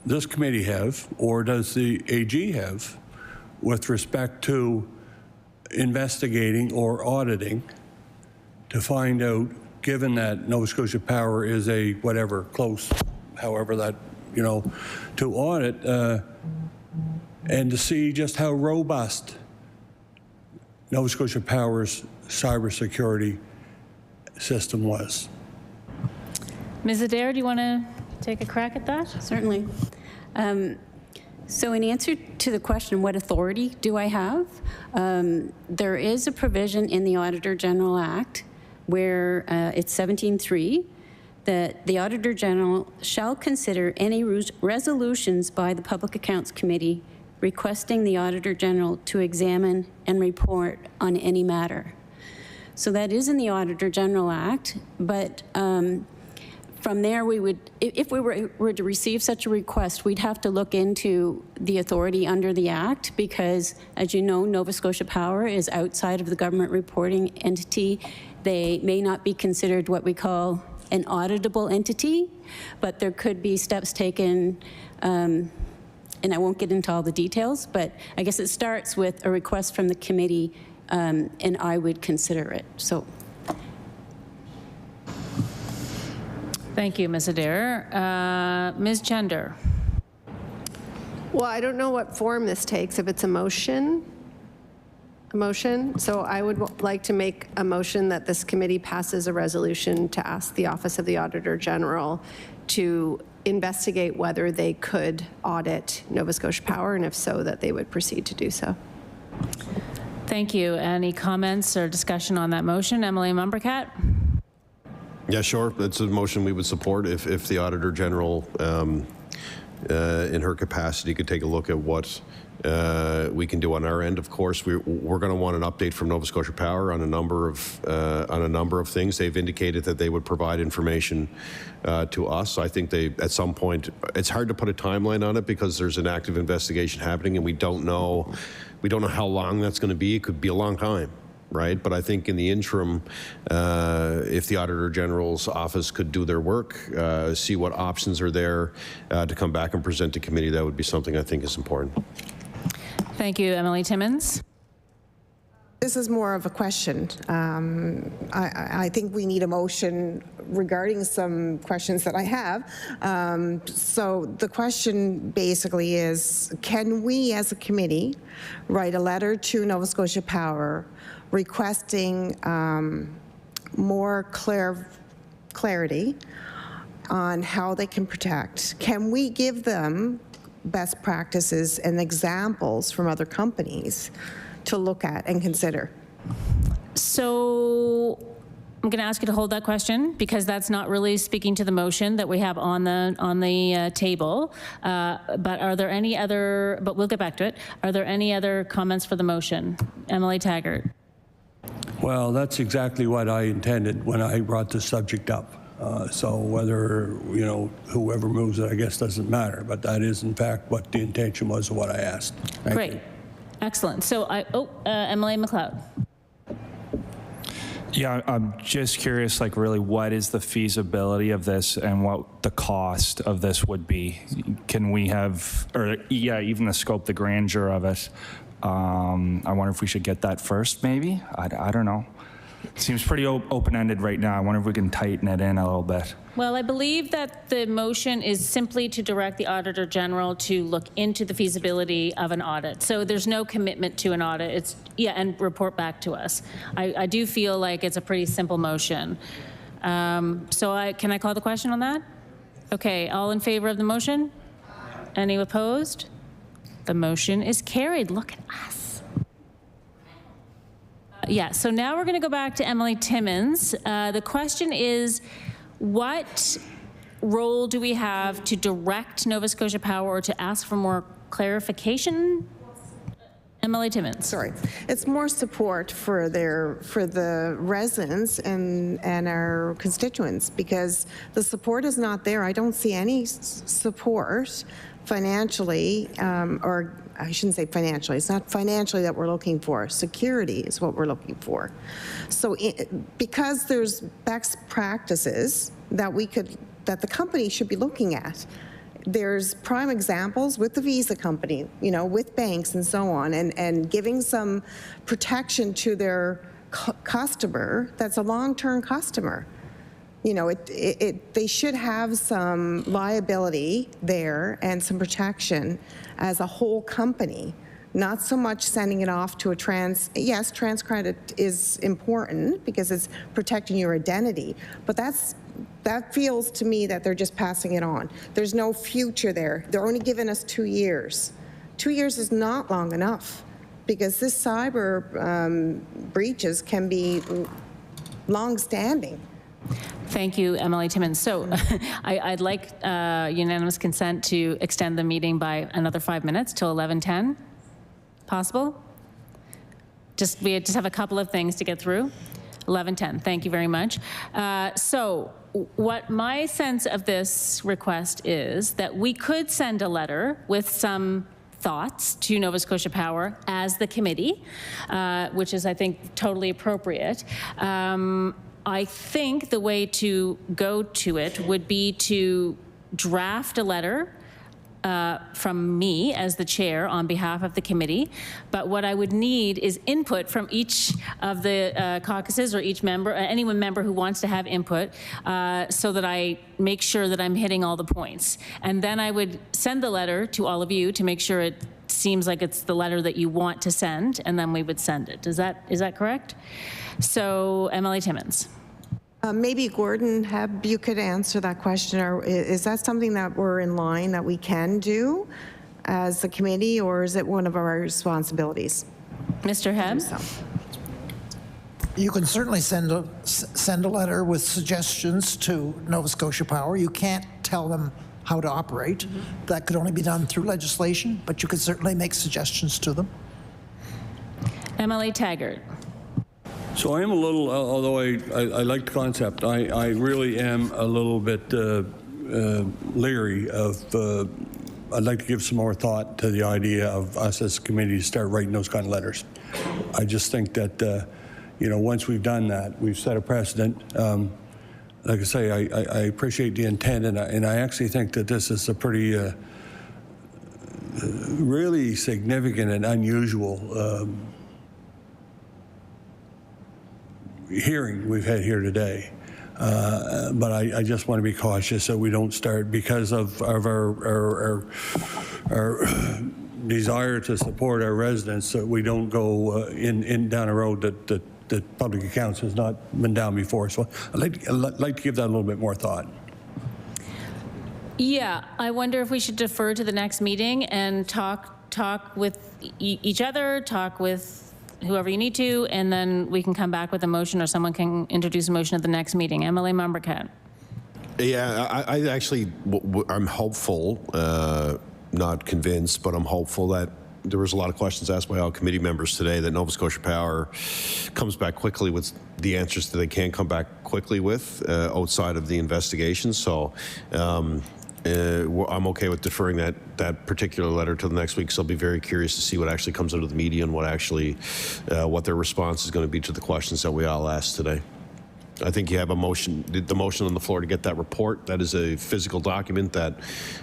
this committee have, or does the AG have, with respect to investigating or auditing to find out, given that Nova Scotia Power is a whatever, close, however that, to audit and to see just how robust Nova Scotia Power's cybersecurity system was? Ms. Adair, do you want to take a crack at that? Certainly. So in answer to the question, what authority do I have? There is a provision in the Auditor General Act where it's 17.3 that the Auditor General shall consider any resolutions by the Public Accounts Committee requesting the Auditor General to examine and report on any matter. So that is in the Auditor General Act, but from there, we would, if we were to receive such a request, we'd have to look into the authority under the Act because, as you know, Nova Scotia Power is outside of the government reporting entity. They may not be considered what we call an auditable entity, but there could be steps taken, and I won't get into all the details, but I guess it starts with a request from the committee, and I would consider it. So. Thank you, Ms. Adair. Ms. Chender. Well, I don't know what form this takes. If it's a motion. So I would like to make a motion that this committee passes a resolution to ask the Office of the Auditor General to investigate whether they could audit Nova Scotia Power, and if so, that they would proceed to do so. Thank you. Any comments or discussion on that motion? MLA Mumbercat? Yeah, sure. It's a motion we would support if the Auditor General, in her capacity, could take a look at what we can do on our end. Of course, we're going to want an update from Nova Scotia Power on a number of things. They've indicated that they would provide information to us. I think they, at some point, it's hard to put a timeline on it because there's an active investigation happening, and we don't know how long that's going to be. It could be a long time. Right, but I think in the interim, if the Auditor General's office could do their work, see what options are there to come back and present to committee, that would be something I think is important. Thank you, Emily Timmins. This is more of a question. I think we need a motion regarding some questions that I have. So the question basically is, can we as a committee write a letter to Nova Scotia Power requesting more clarity on how they can protect? Can we give them best practices and examples from other companies to look at and consider? So I'm going to ask you to hold that question because that's not really speaking to the motion that we have on the table. But are there any other? But we'll get back to it. Are there any other comments for the motion? Emily Taggart. Well, that's exactly what I intended when I brought this subject up. So whether, whoever moves it, I guess doesn't matter. But that is, in fact, what the intention was of what I asked. Thank you. Excellent. So Emily McLeod. Yeah, I'm just curious, really, what is the feasibility of this and what the cost of this would be? Can we have, even the scope, the grandeur of it? I wonder if we should get that first, maybe? I don't know. It seems pretty open-ended right now. I wonder if we can tighten it in a little bit. Well, I believe that the motion is simply to direct the Auditor General to look into the feasibility of an audit. So there's no commitment to an audit. It's, and report back to us. I do feel like it's a pretty simple motion. Can I call the question on that? Okay, all in favor of the motion? Any opposed? The motion is carried. Look at us. So now we're going to go back to Emily Timmins. The question is, what role do we have to direct Nova Scotia Power or to ask for more clarification? MLA Timmins. Sorry, it's more support for the residents and our constituents, because the support is not there. I don't see any support financially, or I shouldn't say financially. It's not financially that we're looking for. Security is what we're looking for. So because there's best practices that the company should be looking at. There's prime examples with the Visa company, you know, with banks and so on, and giving some protection to their customer that's a long-term customer. You know, they should have some liability there and some protection as a whole company, not so much sending it off to a yes, trans credit is important because it's protecting your identity, but that feels to me that they're just passing it on. There's no future there. They're only giving us 2 years. 2 years is not long enough, because this cyber breaches can be long-standing. Thank you, MLA Timmins. So I'd like unanimous consent to extend the meeting by another 5 minutes till 11:10. Possible? We just have a couple of things to get through. 11:10. Thank you very much. So what my sense of this request is that we could send a letter with some thoughts to Nova Scotia Power as the committee, which is, I think, totally appropriate. I think the way to go to it would be to draft a letter from me as the chair on behalf of the committee, but what I would need is input from each of the caucuses, or each member, any member who wants to have input, so that I make sure that I'm hitting all the points. And then I would send the letter to all of you to make sure it seems like it's the letter that you want to send, and then we would send it. Is that correct? So, MLA Timmins. Maybe Gordon, you could answer that question. Is that something that we're in line that we can do as a committee, or is it one of our responsibilities? Mr. Hebb? You can certainly send a letter with suggestions to Nova Scotia Power. You can't tell them how to operate. That could only be done through legislation, but you could certainly make suggestions to them. MLA Taggart. So I am a little, although I like the concept, I really am a little bit leery of, I'd like to give some more thought to the idea of us as a committee to start writing those kind of letters. I just think that, you know, once we've done that, we've set a precedent. Like I say, I appreciate the intent, and I actually think that this is a pretty, really significant and unusual hearing we've had here today, but I just want to be cautious so we don't start, because of our desire to support our residents, so we don't go down a road that public accounts has not been down before. So I'd like to give that a little bit more thought. Yeah, I wonder if we should defer to the next meeting and talk with each other, talk with whoever you need to, and then we can come back with a motion, or someone can introduce a motion at the next meeting. MLA Mumbercat. Yeah, I actually, I'm hopeful, not convinced, but I'm hopeful that there was a lot of questions asked by all committee members today, that Nova Scotia Power comes back quickly with the answers that they can come back quickly with outside of the investigation. So I'm okay with deferring that particular letter to the next week. So I'll be very curious to see what actually comes out of the media and what their response is going to be to the questions that we all asked today. I think you have the motion on the floor to get that report. That is a physical document that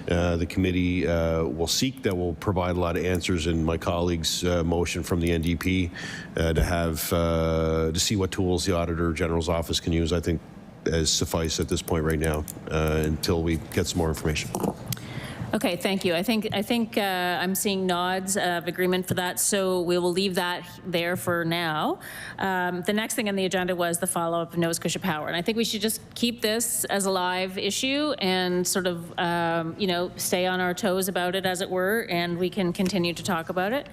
the committee will seek, that will provide a lot of answers, and my colleague's motion from the NDP to see what tools the Auditor General's office can use, I think, as suffice at this point right now until we get some more information. Okay, thank you. I think I'm seeing nods of agreement for that, so we will leave that there for now. The next thing on the agenda was the follow-up of Nova Scotia Power, and I think we should just keep this as a live issue and sort of, you know, stay on our toes about it, as it were, and we can continue to talk about it.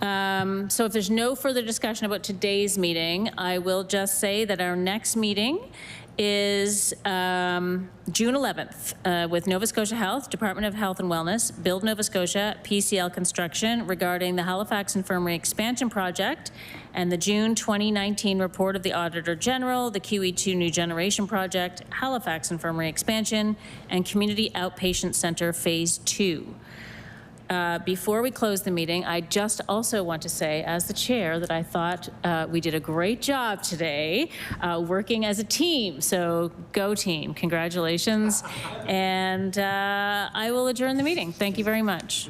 So if there's no further discussion about today's meeting, I will just say that our next meeting is June 11th with Nova Scotia Health, Department of Health and Wellness, Build Nova Scotia, PCL Construction regarding the Halifax Infirmary Expansion Project, and the June 2019 report of the Auditor General, the QE2 New Generation Project, Halifax Infirmary Expansion, and Community Outpatient Center Phase 2. Before we close the meeting, I just also want to say, as the chair, that I thought we did a great job today working as a team. So go team, congratulations. And I will adjourn the meeting. Thank you very much.